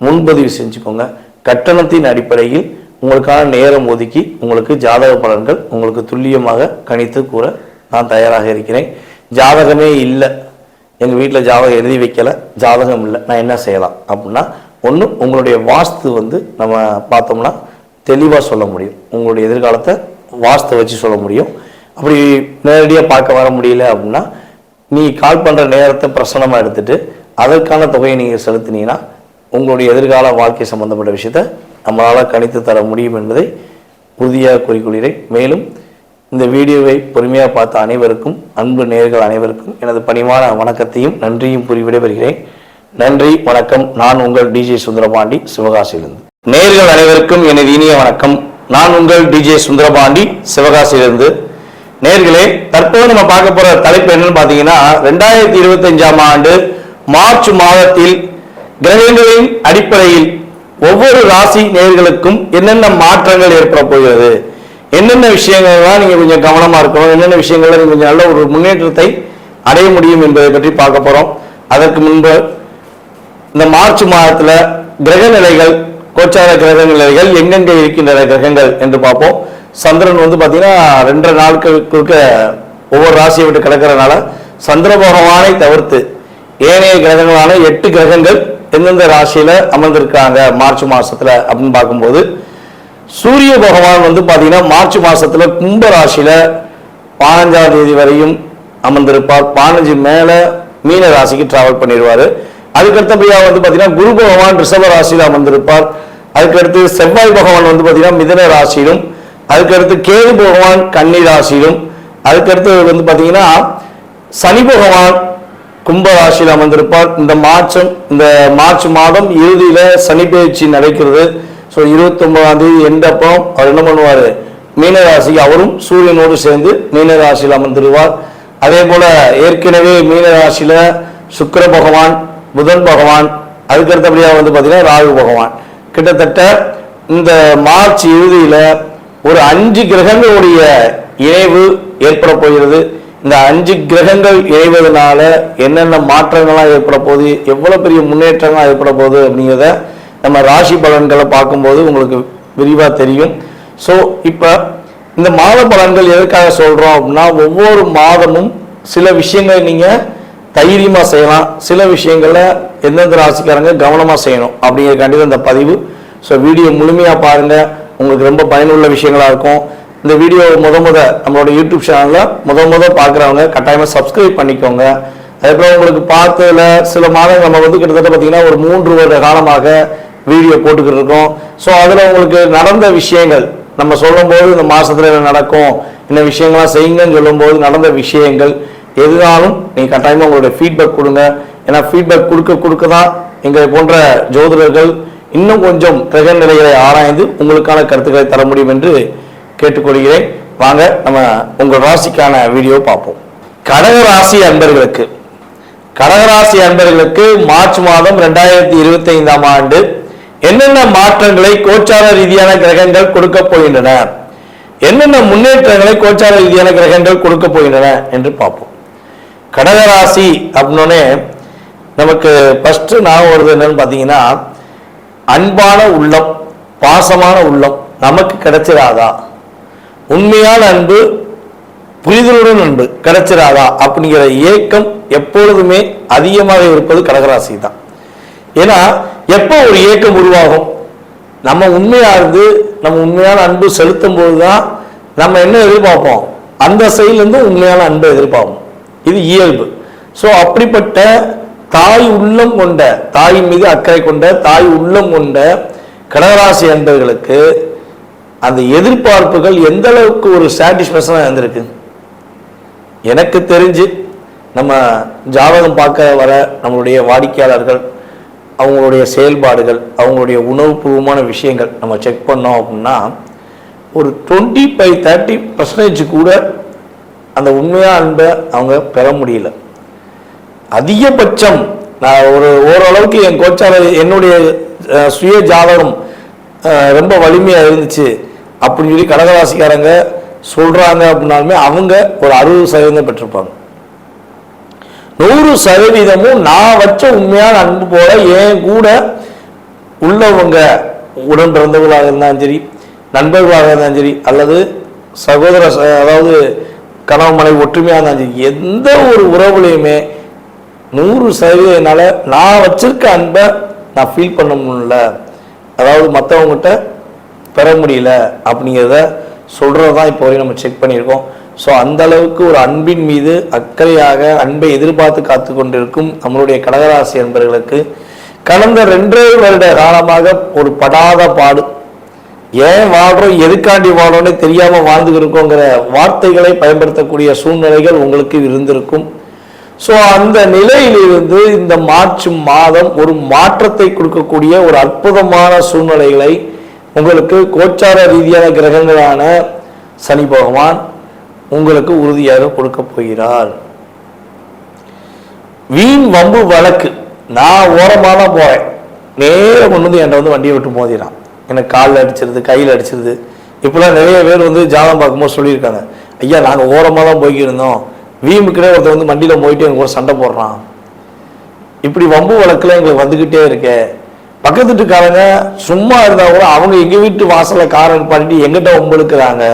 முன்பதிவு செஞ்சுக்கோங்க. கட்டணத்தின் அடிப்படையில் உங்களுக்கான நேரம் ஒதுக்கி உங்களுக்கு ஜாதக பலன்கள் உங்களுக்கு துல்லியமாக கணித்து கூற நான் தயாராக இருக்கிறேன். ஜாதகமே இல்லை, எங்கள் வீட்டில் ஜாதகம் எழுதி வைக்கலை, ஜாதகம் இல்லை, நான் என்ன செய்யலாம் அப்படின்னா, ஒன்று உங்களுடைய வாஸ்து வந்து நம்ம பார்த்தோம்னா தெளிவாக சொல்ல முடியும். உங்களுடைய எதிர்காலத்தை வாஸ்து வச்சு சொல்ல முடியும். அப்படி நேரடியாக பார்க்க வர முடியல அப்படின்னா நீ கால் பண்ணுற நேரத்தை பிரசனமாக எடுத்துகிட்டு அதற்கான தொகையை நீங்கள் செலுத்தினீங்கன்னா உங்களுடைய எதிர்கால வாழ்க்கை சம்பந்தப்பட்ட விஷயத்தை நம்மளால் கணித்து தர முடியும் என்பதை உறுதியாக கூறிக்கொள்கிறேன். மேலும் இந்த வீடியோவை பொறுமையாக பார்த்த அனைவருக்கும், அன்பு நேயர்கள் அனைவருக்கும் எனது பணிவான வணக்கத்தையும் நன்றியும் கூறி விடைபெறுகிறேன். நன்றி, வணக்கம். நான் உங்கள் டிஜே சுந்தரபாண்டி, சிவகாசியிலிருந்து. நேயர்கள் அனைவருக்கும் எனது இனிய வணக்கம். நான் உங்கள் டிஜே சுந்தரபாண்டி, சிவகாசியிலிருந்து. நேயர்களே, தற்போது நம்ம பார்க்க போற தலைப்பு என்னன்னு பாத்தீங்கன்னா, 2025ஆம் ஆண்டு மார்ச் மாதத்தில் கிரகங்களின் அடிப்படையில் ஒவ்வொரு ராசி நேயர்களுக்கும் என்னென்ன மாற்றங்கள் ஏற்பட போகிறது, என்னென்ன விஷயங்கள்லாம் நீங்க கொஞ்சம் கவனமா இருக்கணும், என்னென்ன விஷயங்கள்ல நீங்க கொஞ்சம் நல்ல ஒரு முன்னேற்றத்தை அடைய முடியும் என்பதை பற்றி பார்க்க போறோம். அதற்கு முன்பு இந்த மார்ச் மாதத்துல கிரக நிலைகள், கோச்சார கிரக நிலைகள் எங்கெங்க இருக்கின்றன கிரகங்கள் என்று பார்ப்போம். சந்திரன் பாத்தீங்கன்னா 2.5 நாட்களுக்கு ஒவ்வொரு ராசியை விட்டு கிடக்கிறதுனால சந்திர பகவானை தவிர்த்து ஏனைய கிரகங்களான 8 கிரகங்கள் எந்தெந்த ராசியில அமர்ந்திருக்காங்க மார்ச் மாசத்துல அப்படின்னு பார்க்கும்போது, சூரிய பகவான் பாத்தீங்கன்னா மார்ச் மாசத்துல கும்ப ராசியில 15ஆம் தேதி வரையும் அமர்ந்திருப்பார். 15 மேல மீன ராசிக்கு டிராவல் பண்ணிடுவாரு. அதுக்கடுத்தபடியா பாத்தீங்கன்னா குரு பகவான் ரிஷப ராசியில அமர்ந்திருப்பார். அதுக்கடுத்து செவ்வாய் பகவான் பாத்தீங்கன்னா மிதுன ராசியிலும், அதுக்கடுத்து கேது பகவான் கன்னி ராசியிலும், அதுக்கடுத்து பாத்தீங்கன்னா சனி பகவான் கும்ப ராசியில் அமர்ந்திருப்பார். இந்த மார்ச் மாதம் இறுதியில சனி பயிற்சி நடக்கிறது. ஸோ 29ஆம் தேதி எண்டப்போ அவர் என்ன பண்ணுவார், மீனராசிக்கு அவரும் சூரியனோடு சேர்ந்து மீனராசியில் அமர்ந்துருவார். அதே போல ஏற்கனவே மீனராசியில சுக்கிர பகவான், புதன் பகவான், அதுக்கடுத்தபடியாக பார்த்தீங்கன்னா ராகு பகவான், கிட்டத்தட்ட இந்த மார்ச் இறுதியில ஒரு 5 கிரகங்களுடைய இணைவு ஏற்பட போகிறது. இந்த 5 கிரகங்கள் இணைவதனால என்னென்ன மாற்றங்கள்லாம் ஏற்பட போகுது, எவ்வளவு பெரிய முன்னேற்றங்கள்லாம் ஏற்பட போகுது அப்படிங்கிறத நம்ம ராசி பலன்களை பார்க்கும்போது உங்களுக்கு விரிவாக தெரியும். ஸோ இப்போ இந்த மாத பலன்கள் எதற்காக சொல்றோம் அப்படின்னா, ஒவ்வொரு மாதமும் சில விஷயங்களை நீங்க தைரியமா செய்யலாம், சில விஷயங்கள்ல எந்தெந்த ராசிக்காரங்க கவனமா செய்யணும் அப்படிங்கிறக்காண்டி இந்த பதிவு. ஸோ வீடியோ முழுமையா பாருங்க, உங்களுக்கு ரொம்ப பயனுள்ள விஷயங்களா இருக்கும். இந்த வீடியோ நம்மளோட யூடியூப் சேனல்ல பார்க்குறவங்க கட்டாயமா சப்ஸ்கிரைப் பண்ணிக்கோங்க. அதுக்கப்புறம் உங்களுக்கு பார்த்ததுல சில மாதங்கள் நம்ம கிட்டத்தட்ட பார்த்தீங்கன்னா ஒரு 3 வருட காலமாக வீடியோ போட்டுக்கிட்டு இருக்கோம். ஸோ அதில் உங்களுக்கு நடந்த விஷயங்கள் நம்ம சொல்லும்போது இந்த மாசத்துல என்ன நடக்கும், என்ன விஷயங்கள்லாம் செய்யுங்கன்னு சொல்லும்போது நடந்த விஷயங்கள் எதுனாலும் நீங்கள் கட்டாயமாக உங்களுடைய ஃபீட்பேக் கொடுங்க. ஏன்னா ஃபீட்பேக் கொடுக்க தான் எங்களை போன்ற ஜோதிடர்கள் இன்னும் கொஞ்சம் கிரக நிலைகளை ஆராய்ந்து உங்களுக்கான கருத்துக்களை தர முடியும் என்று கேட்டுக்கொள்கிறேன். வாங்க நம்ம உங்கள் ராசிக்கான வீடியோ பார்ப்போம். கடகராசி அன்பர்களுக்கு மார்ச் மாதம் 2025ஆம் ஆண்டு என்னென்ன மாற்றங்களை கோச்சார ரீதியான கிரகங்கள் கொடுக்க போகின்றன, என்னென்ன முன்னேற்றங்களை கோச்சார ரீதியான கிரகங்கள் கொடுக்க போகின்றன என்று பார்ப்போம். கடகராசி அப்படின்னே நமக்கு ஃபர்ஸ்ட் நான் வருது என்னன்னு பார்த்தீங்கன்னா, அன்பான உள்ளம், பாசமான உள்ளம் நமக்கு கிடைச்சிடாதா, உண்மையான அன்பு, புரிதலுடன் அன்பு கிடைச்சிடாதா அப்படிங்கிற ஏக்கம் எப்பொழுதுமே அதிகமாக இருப்பது கடகராசி தான். ஏன்னா எப்போ ஒரு ஏக்கம் உருவாகும், நம்ம உண்மையா இருந்து நம்ம உண்மையான அன்பு செலுத்தும் போதுதான் நம்ம என்ன எதிர்பார்ப்போம், அந்த சைட்லேருந்து உண்மையான அன்பை எதிர்பார்ப்போம். இது இயல்பு. ஸோ அப்படிப்பட்ட தாய் உள்ளம் கொண்ட, தாயின் மீது அக்கறை கொண்ட, தாய் உள்ளம் கொண்ட கடகராசி அன்பர்களுக்கு அந்த எதிர்பார்ப்புகள் எந்த அளவுக்கு ஒரு சாட்டிஸ்பேக்ஷனாக இருந்திருக்கு. எனக்கு தெரிஞ்சு நம்ம ஜாதகம் பார்க்க வர நம்மளுடைய வாடிக்கையாளர்கள், அவங்களுடைய செயல்பாடுகள், அவங்களுடைய உணவுபூர்வமான விஷயங்கள் நம்ம செக் பண்ணோம் அப்படின்னா ஒரு 25-30% கூட அந்த உண்மையான அன்பை அவங்க பெற முடியல. அதிகபட்சம் நான் ஓரளவுக்கு என் கோச்சார என்னுடைய சுய ஜாதகம் ரொம்ப வலிமையாக இருந்துச்சு அப்படின்னு சொல்லி கடகராசிக்காரங்க சொல்றாங்க அப்படின்னாலுமே அவங்க ஒரு 60% பெற்றிருப்பாங்க. 100% நான் வச்ச உண்மையான அன்பு போல என் கூட உள்ளவங்க, உடன் பிறந்தவர்களாக இருந்தாலும் சரி, நண்பர்களாக இருந்தாலும் சரி, அல்லது சகோதர அதாவது கணவன் மனைவி ஒற்றுமையாக இருந்தாலும் சரி, எந்த ஒரு உறவுலையுமே 100% என்னால நான் வச்சிருக்க அன்பை நான் ஃபீல் பண்ண முடியல, அதாவது மற்றவங்ககிட்ட பெற முடியல அப்படிங்கிறத சொல்றதுதான் இப்போ வரையும் நம்ம செக் பண்ணியிருக்கோம். ஸோ அந்த அளவுக்கு ஒரு அன்பின் மீது அக்கறையாக அன்பை எதிர்பார்த்து காத்து கொண்டிருக்கும் நம்மளுடைய கடகராசி அன்பர்களுக்கு கடந்த 2 வருட காலமாக ஒரு படாத பாடு, ஏன் வாழ்றோம், எதுக்காண்டி வாழ்றோம்னு தெரியாம வாழ்ந்துகிட்டு இருக்கோங்கிற வார்த்தைகளை பயன்படுத்தக்கூடிய சூழ்நிலைகள் உங்களுக்கு இருந்திருக்கும். ஸோ அந்த நிலையிலிருந்து இந்த மார்ச் மாதம் ஒரு மாற்றத்தை கொடுக்கக்கூடிய ஒரு அற்புதமான சூழ்நிலைகளை உங்களுக்கு கோச்சார ரீதியான கிரகங்களான சனி பகவான் உங்களுக்கு உறுதியாக கொடுக்க போகிறார். வீண் வம்பு வழக்கு, நான் ஓரமாக தான் போறேன், நேரம் கொண்டு வந்து என்கிட்ட வந்து வண்டியை விட்டு மோதிடான், எனக்கு காலில் அடிச்சிருது, கையில் அடிச்சிருது. இப்பெல்லாம் நிறைய பேர் வந்து ஜாதகம் பார்க்கும்போது சொல்லியிருக்காங்க, ஐயா நாங்கள் ஓரமாக தான் போய்க்கிருந்தோம், வீம்புக்கிட்டே ஒருத்தர் வந்து வண்டியில் போயிட்டு எங்களுக்கு ஒரு சண்டை போடுறான். இப்படி வம்பு வழக்குல எங்களுக்கு வந்துக்கிட்டே இருக்கு. பக்கத்து வீட்டுக்காரங்க சும்மா இருந்தா கூட அவங்க எங்க வீட்டு வாசல்ல காரை பண்ணிட்டு எங்கிட்ட வம்பு இழுக்கிறாங்க.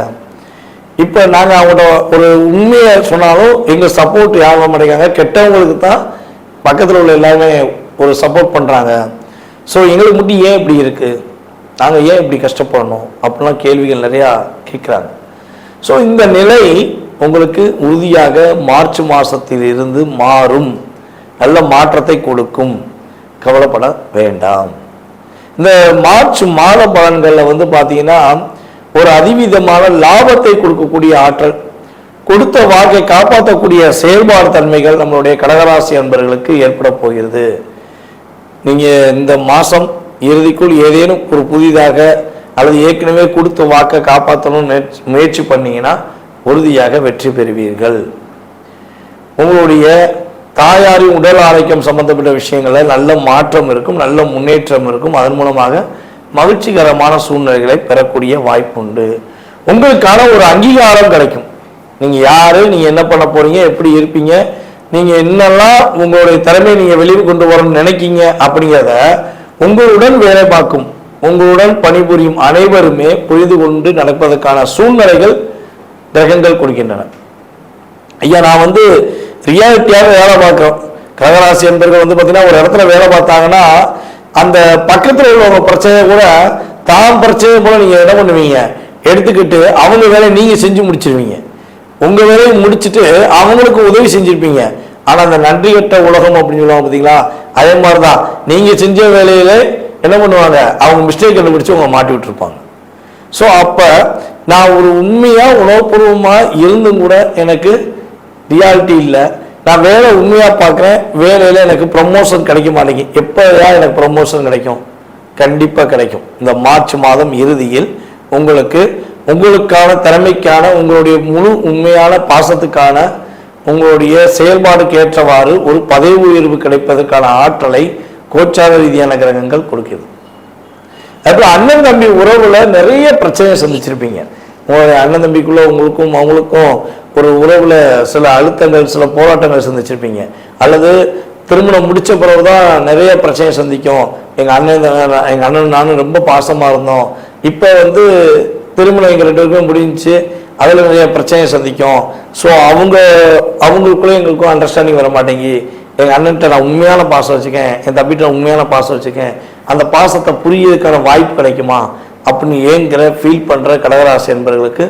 இப்போ நாங்கள் அவங்கள்ட்ட ஒரு உண்மையை சொன்னாலும் எங்கள் சப்போர்ட் யாரும் மாட்டேங்காங்க, கெட்டவங்களுக்கு தான் பக்கத்தில் உள்ள எல்லாருமே ஒரு சப்போர்ட் பண்ணுறாங்க. ஸோ எங்களுக்கு மட்டும் ஏன் இப்படி இருக்குது, நாங்கள் ஏன் இப்படி கஷ்டப்படணும் அப்படிலாம் கேள்விகள் நிறையா கேட்குறாங்க. ஸோ இந்த நிலை உங்களுக்கு உறுதியாக மார்ச் மாதத்தில் இருந்து மாறும், நல்ல மாற்றத்தை கொடுக்கும், கவலைப்பட வேண்டாம். இந்த மார்ச் மாத பலன்களில் வந்து பார்த்தீங்கன்னா ஒரு அதிவிதமான லாபத்தை கொடுக்கக்கூடிய ஆற்றல், கொடுத்த வாக்கை காப்பாற்றக்கூடிய செயல்பாடு தன்மைகள் நம்மளுடைய கடகராசி அன்பர்களுக்கு ஏற்பட போகிறது. நீங்கள் இந்த மாதம் இறுதிக்குள் ஏதேனும் ஒரு புதிதாக அல்லது ஏற்கனவே கொடுத்த வாக்கை காப்பாற்றணும்னு முயற்சி பண்ணீங்கன்னா உறுதியாக வெற்றி பெறுவீர்கள். உங்களுடைய தாயாரின் உடல் ஆரோக்கியம் சம்பந்தப்பட்ட விஷயங்களில் நல்ல மாற்றம் இருக்கும், நல்ல முன்னேற்றம் இருக்கும். அதன் மூலமாக மகிழ்ச்சிகரமான சூழ்நிலைகளை பெறக்கூடிய வாய்ப்புண்டு. உங்களுக்கான ஒரு அங்கீகாரம் கிடைக்கும். நீங்கள் யாரு, நீங்கள் என்ன பண்ண போறீங்க, எப்படி இருப்பீங்க, நீங்கள் என்னெல்லாம் உங்களுடைய திறமையை நீங்கள் வெளியே கொண்டு வரணும்னு நினைக்கிங்க அப்படிங்கிறத உங்களுடன் வேலை பார்க்கும், உங்களுடன் பணிபுரியும் அனைவருமே புரிந்து கொண்டு நடப்பதற்கான சூழ்நிலைகள் கிரகங்கள் கொடுக்கின்றன. ஐயா நான் வந்து ரியாலிட்டியாக வேலை பார்க்குறோம். கடகராசி என்பர்கள் வந்து பார்த்தீங்கன்னா ஒரு இடத்துல வேலை பார்த்தாங்கன்னா அந்த பக்கத்தில் உள்ளவங்க பிரச்சனையை கூட தான் பிரச்சனையை கூட நீங்கள் என்ன பண்ணுவீங்க, எடுத்துக்கிட்டு அவங்க வேலையை நீங்கள் செஞ்சு முடிச்சிருவீங்க. உங்கள் வேலையை முடிச்சுட்டு அவங்களுக்கு உதவி செஞ்சுருப்பீங்க. ஆனால் அந்த நன்றி கட்ட உலகம் அப்படின்னு சொல்லுவாங்க பார்த்தீங்களா, அதே மாதிரி தான் நீங்கள் செஞ்ச வேலையில என்ன பண்ணுவாங்க, அவங்க மிஸ்டேக் கண்டுபிடிச்சு அவங்க மாட்டி விட்டுருப்பாங்க. ஸோ அப்போ நான் ஒரு உண்மையாக உணவுபூர்வமாக இருந்தும் கூட எனக்கு ரியாலிட்டி இல்லை, நான் வேலை உண்மையாக பார்க்குறேன், வேலையில் எனக்கு ப்ரமோஷன் கிடைக்க மாட்டேங்குது. எப்போதான் எனக்கு ப்ரமோஷன் கிடைக்கும்? கண்டிப்பாக கிடைக்கும். இந்த மார்ச் மாதம் இறுதியில் உங்களுக்கு உங்களுக்கான திறமைக்கான உங்களுடைய முழு உண்மையான பாசத்துக்கான உங்களுடைய செயல்பாடுக்கு ஏற்றவாறு ஒரு பதவி உயர்வு கிடைப்பதற்கான ஆற்றலை கோச்சார ரீதியான கிரகங்கள் கொடுக்குது. அதுபோல் அண்ணன் தம்பி உறவுல நிறைய பிரச்சனையை சந்திச்சிருப்பீங்க. உங்களுடைய அண்ணன் தம்பிக்குள்ள உங்களுக்கும் அவங்களுக்கும் ஒரு உறவுல சில அழுத்தங்கள், சில போராட்டங்கள் சந்திச்சிருப்பீங்க. அல்லது திருமணம் முடிச்ச பிறகுதான் நிறைய பிரச்சனையை சந்திக்கும். எங்க அண்ணன் நானும் ரொம்ப பாசமா இருந்தோம், இப்ப வந்து திருமணம் எங்க 2 பேருக்கும் முடிஞ்சு, அதில் நிறைய பிரச்சனையை சந்திக்கும். ஸோ அவங்களுக்குள்ளே எங்களுக்கும் அண்டர்ஸ்டாண்டிங் வர மாட்டேங்கி, எங்கள் அண்ணன்கிட்ட நான் உண்மையான பாசம் வச்சுக்கேன், என் தம்பிகிட்ட உண்மையான பாசம் வச்சுக்கேன், அந்த பாசத்தை புரியறதுக்கான வாய்ப்பு கிடைக்குமா அப்படின்னு ஏங்கிற ஃபீல் பண்ணுற கடகராசி என்பவர்களுக்கு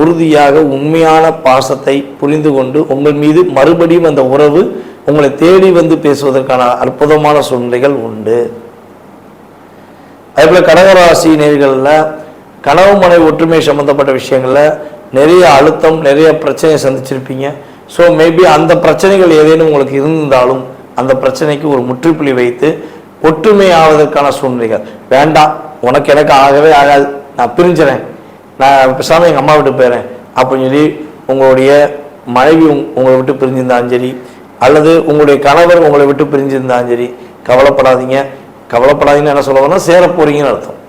உறுதியாக உண்மையான பாசத்தை புரிந்து கொண்டு உங்கள் மீது மறுபடியும் அந்த உறவு உங்களை தேடி வந்து பேசுவதற்கான அற்புதமான சூழ்நிலைகள் உண்டு. அதே போல் கடகராசி நேர்களில் கணவன் மனைவி ஒற்றுமை சம்பந்தப்பட்ட விஷயங்களில் நிறைய அழுத்தம், நிறைய பிரச்சனையை சந்திச்சிருப்பீங்க. ஸோ மேபி அந்த பிரச்சனைகள் ஏதேனும் உங்களுக்கு இருந்தாலும் அந்த பிரச்சனைக்கு ஒரு முற்றுப்புள்ளி வைத்து ஒற்றுமை ஆவதற்கான சூழ்நிலைகள். வேண்டாம், உனக்கு எனக்கு ஆகவே ஆகாது, நான் பிரிஞ்சிறேன், நான் பேசாமல் எங்கள் அம்மா விட்டு போயிறேன் அப்படின்னு சொல்லி உங்களுடைய மனைவி உங்களை விட்டு பிரிஞ்சிருந்தாலும் சரி, அல்லது உங்களுடைய கணவர் உங்களை விட்டு பிரிஞ்சிருந்தாலும் சரி, கவலைப்படாதீங்க. கவலைப்படாதீங்கன்னு என்ன சொல்லுவாங்கன்னா சேர போறீங்கன்னு அர்த்தம்.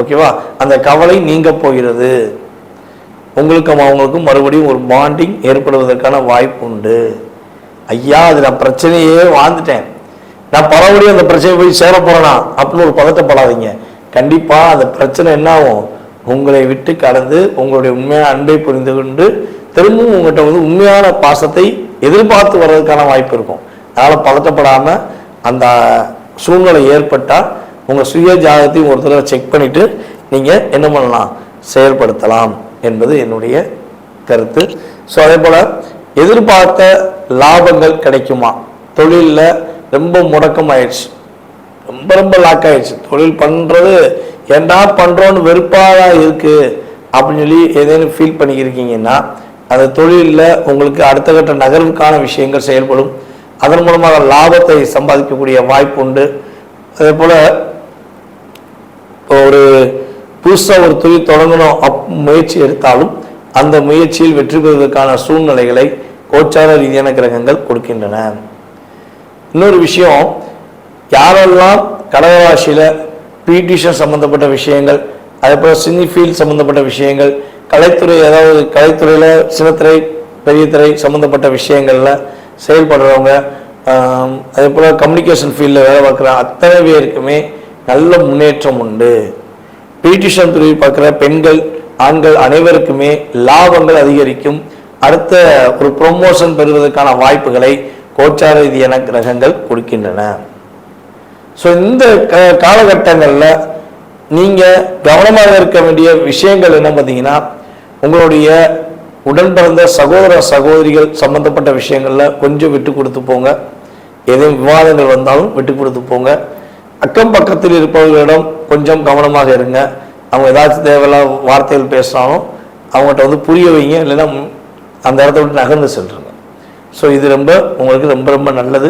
ஓகேவா? அந்த கவலை நீங்க போகிறது. உங்களுக்கும் அவங்களுக்கும் மறுபடியும் ஒரு பாண்டிங் ஏற்படுவதற்கான வாய்ப்பு உண்டு. ஐயா அது நான் பிரச்சனையே வாழ்ந்துட்டேன், நான் பரவடியும் அந்த பிரச்சனை போய் சேர போறேனா அப்படின்னு ஒரு பதட்டப்படாதீங்க. கண்டிப்பா அந்த பிரச்சனை என்ன ஆகும், உங்களை விட்டு கடந்து உங்களுடைய உண்மையான அன்பை புரிந்து கொண்டு திரும்பவும் உங்கள்கிட்ட வந்து உண்மையான பாசத்தை எதிர்பார்த்து வர்றதுக்கான வாய்ப்பு இருக்கும். அதனால பதட்டப்படாம அந்த சூழ்நிலை ஏற்பட்டால் உங்க சுய ஜாதகத்தையும் ஒரு தடவை செக் பண்ணிட்டு நீங்க என்ன பண்ணலாம், செயல்படுத்தலாம் என்பது என்னுடைய கருத்து. ஸோ அதே போல எதிர்பார்த்த லாபங்கள் கிடைக்குமா, தொழிலில் ரொம்ப முடக்கம் ஆயிடுச்சு, ரொம்ப லாக் ஆயிடுச்சு, தொழில் பண்றது ஏண்டா பண்ணுறோன்னு வெறுப்பாக இருக்குது அப்படின்னு சொல்லி ஏதேனும் ஃபீல் பண்ணிக்கிருக்கீங்கன்னா அந்த தொழிலில் உங்களுக்கு அடுத்த கட்ட நகர்வுக்கான விஷயங்கள் செயல்படும். அதன் மூலமாக லாபத்தை சம்பாதிக்கக்கூடிய வாய்ப்பு உண்டு. அதே போல் ஒரு புதுசாக ஒரு தொழில் தொடங்கணும் முயற்சி எடுத்தாலும் அந்த முயற்சியில் வெற்றி பெறுவதற்கான சூழ்நிலைகளை கோச்சார ரீதியான கிரகங்கள் கொடுக்கின்றன. இன்னொரு விஷயம், யாரெல்லாம் கடகராசியில் பியூட்டிஷன் சம்மந்தப்பட்ட விஷயங்கள், அதே போல் சினி ஃபீல்ட் சம்மந்தப்பட்ட விஷயங்கள், கலைத்துறை, அதாவது கலைத்துறையில் சின்னத்திரை பெரிய திரை சம்மந்தப்பட்ட விஷயங்களில் செயல்படுறவங்க, அதே போல் கம்யூனிகேஷன் ஃபீல்டில் வேலை பார்க்குற அத்தனை பேருக்குமே நல்ல முன்னேற்றம் உண்டு. பியூட்டிஷன் துறை பார்க்குற பெண்கள் ஆண்கள் அனைவருக்குமே லாபங்கள் அதிகரிக்கும். அடுத்த ஒரு ப்ரொமோஷன் பெறுவதற்கான வாய்ப்புகளை கோச்சார ரீதியான கிரகங்கள் கொடுக்கின்றன. ஸோ இந்த காலகட்டங்களில் நீங்கள் கவனமாக இருக்க வேண்டிய விஷயங்கள் என்ன பார்த்தீங்கன்னா, உங்களுடைய உடன் பிறந்த சகோதர சகோதரிகள் சம்பந்தப்பட்ட விஷயங்களில் கொஞ்சம் விட்டு கொடுத்து போங்க. எதுவும் விவாதங்கள் வந்தாலும் விட்டு கொடுத்து போங்க. அக்கம் பக்கத்தில் இருப்பவர்களிடம் கொஞ்சம் கவனமாக இருங்க. அவங்க ஏதாச்சும் தேவையில்லாத வார்த்தைகள் பேசினாலும் அவங்ககிட்ட புரிய வைங்க, இல்லைன்னா அந்த இடத்த விட்டு நகர்ந்து செல்லுங்க. ஸோ இது உங்களுக்கு ரொம்ப ரொம்ப நல்லது.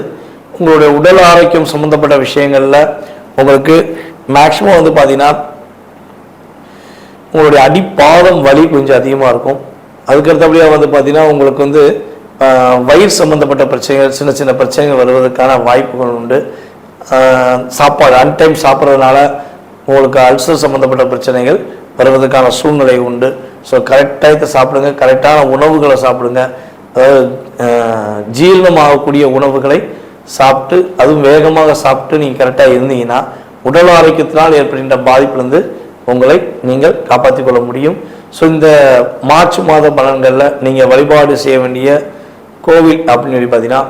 உங்களுடைய உடல் ஆரோக்கியம் சம்மந்தப்பட்ட விஷயங்களில் உங்களுக்கு மேக்சிமம் பார்த்தீங்கன்னா உங்களுடைய அடிப்பாதம் வலி கொஞ்சம் அதிகமாக இருக்கும். அதுக்கடுத்தபடியாக பார்த்தீங்கன்னா உங்களுக்கு வயிறு சம்மந்தப்பட்ட பிரச்சனைகள், சின்ன சின்ன பிரச்சனைகள் வருவதற்கான வாய்ப்புகள் உண்டு. சாப்பாடு அன்டைம் சாப்பிட்றதுனால உங்களுக்கு அல்சர் சம்மந்தப்பட்ட பிரச்சனைகள் வருவதற்கான சூழ்நிலை உண்டு. ஸோ கரெக்டாக சாப்பிடுங்க, கரெக்டான உணவுகளை சாப்பிடுங்க. அதாவது ஜீரணமாகக்கூடிய உணவுகளை சாப்பிட்டு, அதுவும் வேகமாக சாப்பிட்டு நீங்கள் கரெக்டாக இருந்தீங்கன்னா உடல் ஆரோக்கியத்தினால் ஏற்படுகின்ற பாதிப்புலேருந்து உங்களை நீங்கள் காப்பாற்றிக் கொள்ள முடியும். ஸோ இந்த மார்ச் மாத பலன்களில் நீங்கள் வழிபாடு செய்ய வேண்டிய கோவில் அப்படின்னு சொல்லி பார்த்தீங்கன்னா,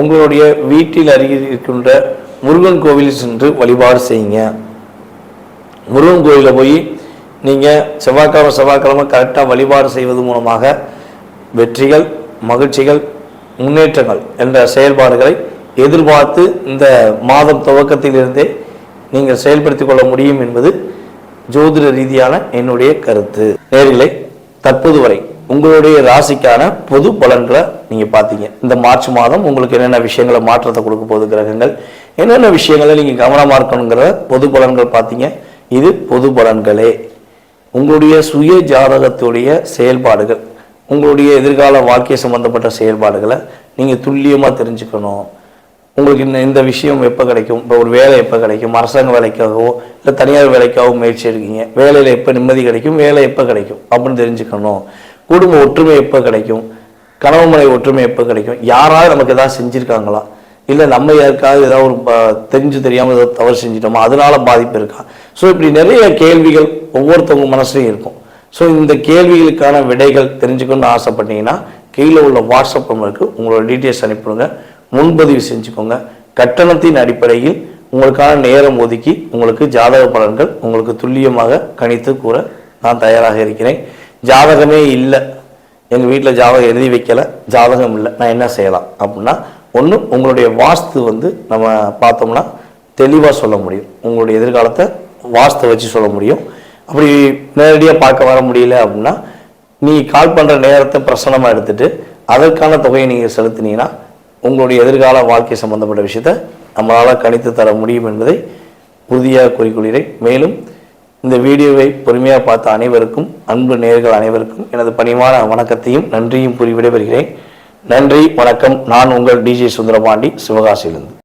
உங்களுடைய வீட்டில் அருகில் இருக்கின்ற முருகன் கோவிலில் சென்று வழிபாடு செய்யுங்க. முருகன் கோவிலில் போய் நீங்கள் செவ்வாய்க்கிழமை கரெக்டாக வழிபாடு செய்வது மூலமாக வெற்றிகள், மகிழ்ச்சிகள், முன்னேற்றங்கள் என்ற செயல்பாடுகளை எதிர்பார்த்து இந்த மாதம் துவக்கத்திலிருந்தே நீங்கள் செயல்படுத்திக் கொள்ள முடியும் என்பது ஜோதிட ரீதியான என்னுடைய கருத்து. நேயர்களே, தற்போது வரை உங்களுடைய ராசிக்கான பொது பலன்களை நீங்கள் பார்த்தீங்க. இந்த மார்ச் மாதம் உங்களுக்கு என்னென்ன விஷயங்களை மாற்றத்தை கொடுக்க போகுது கிரகங்கள், என்னென்ன விஷயங்களை நீங்கள் கவனமாக இருக்கணுங்கிற பொது பலன்கள் பார்த்தீங்க. இது பொது பலன்களே. உங்களுடைய சுய ஜாதகத்துடைய செயல்பாடுகள், உங்களுடைய எதிர்கால வாழ்க்கை சம்பந்தப்பட்ட செயல்பாடுகளை நீங்கள் துல்லியமாக தெரிஞ்சுக்கணும். உங்களுக்கு இந்த விஷயம் எப்போ கிடைக்கும், இப்போ ஒரு வேலை எப்போ கிடைக்கும், அரசாங்க வேலைக்காகவோ இல்லை தனியார் வேலைக்காகவோ முயற்சி எடுக்கீங்க, வேலையில் எப்போ நிம்மதி கிடைக்கும், வேலை எப்போ கிடைக்கும் அப்படின்னு தெரிஞ்சுக்கணும். குடும்ப ஒற்றுமை எப்போ கிடைக்கும், கணவன் மனைவி ஒற்றுமை எப்போ கிடைக்கும், யாராவது நமக்கு ஏதாவது செஞ்சுருக்காங்களா, இல்லை நம்ம யாருக்காவது ஏதாவது ஒரு தெரிஞ்சு தெரியாமல் ஏதாவது தவறு செஞ்சிட்டோமா, அதனால பாதிப்பு இருக்கா. ஸோ இப்படி நிறைய கேள்விகள் ஒவ்வொருத்தவங்க மனசுலையும் இருக்கும். ஸோ இந்த கேள்விகளுக்கான விடைகள் தெரிஞ்சுக்கணும்னு ஆசைப்பட்டீங்கன்னா கீழே உள்ள வாட்ஸ்அப் நம்பருக்கு உங்களோட டீட்டெயில்ஸ் அனுப்பிடுங்க, முன்பதிவு செஞ்சுக்கோங்க. கட்டணத்தின் அடிப்படையில் உங்களுக்கான நேரம் ஒதுக்கி உங்களுக்கு ஜாதக பலன்கள் உங்களுக்கு துல்லியமாக கணித்து கூற நான் தயாராக இருக்கிறேன். ஜாதகமே இல்லை, எங்கள் வீட்டில் ஜாதகம் எழுதி வைக்கலை, ஜாதகம் இல்லை, நான் என்ன செய்யலாம் அப்படின்னா, ஒன்று உங்களுடைய வாஸ்து நம்ம பார்த்தோம்னா தெளிவாக சொல்ல முடியும். உங்களுடைய எதிர்காலத்தை வாஸ்து வச்சு சொல்ல முடியும். அப்படி நேரடியாக பார்க்க வர முடியல அப்படின்னா நீ கால் பண்ணுற நேரத்தை பிரசனமாக எடுத்துகிட்டு அதற்கான தொகையை நீங்கள் செலுத்தினீங்கன்னா உங்களுடைய எதிர்கால வாழ்க்கை சம்பந்தப்பட்ட விஷயத்தை நம்மளால் கணித்து தர முடியும் என்பதை உறுதியாக கூறிக்கொள்கிறேன். மேலும் இந்த வீடியோவை பொறுமையாக பார்த்த அனைவருக்கும், அன்பு நேயர்கள் அனைவருக்கும் எனது பணிவான வணக்கத்தையும் நன்றியும் கூறி விடைபெறுகிறேன். நன்றி, வணக்கம். நான் உங்கள் டிஜே சுந்தரபாண்டி, சிவகாசியிலிருந்து.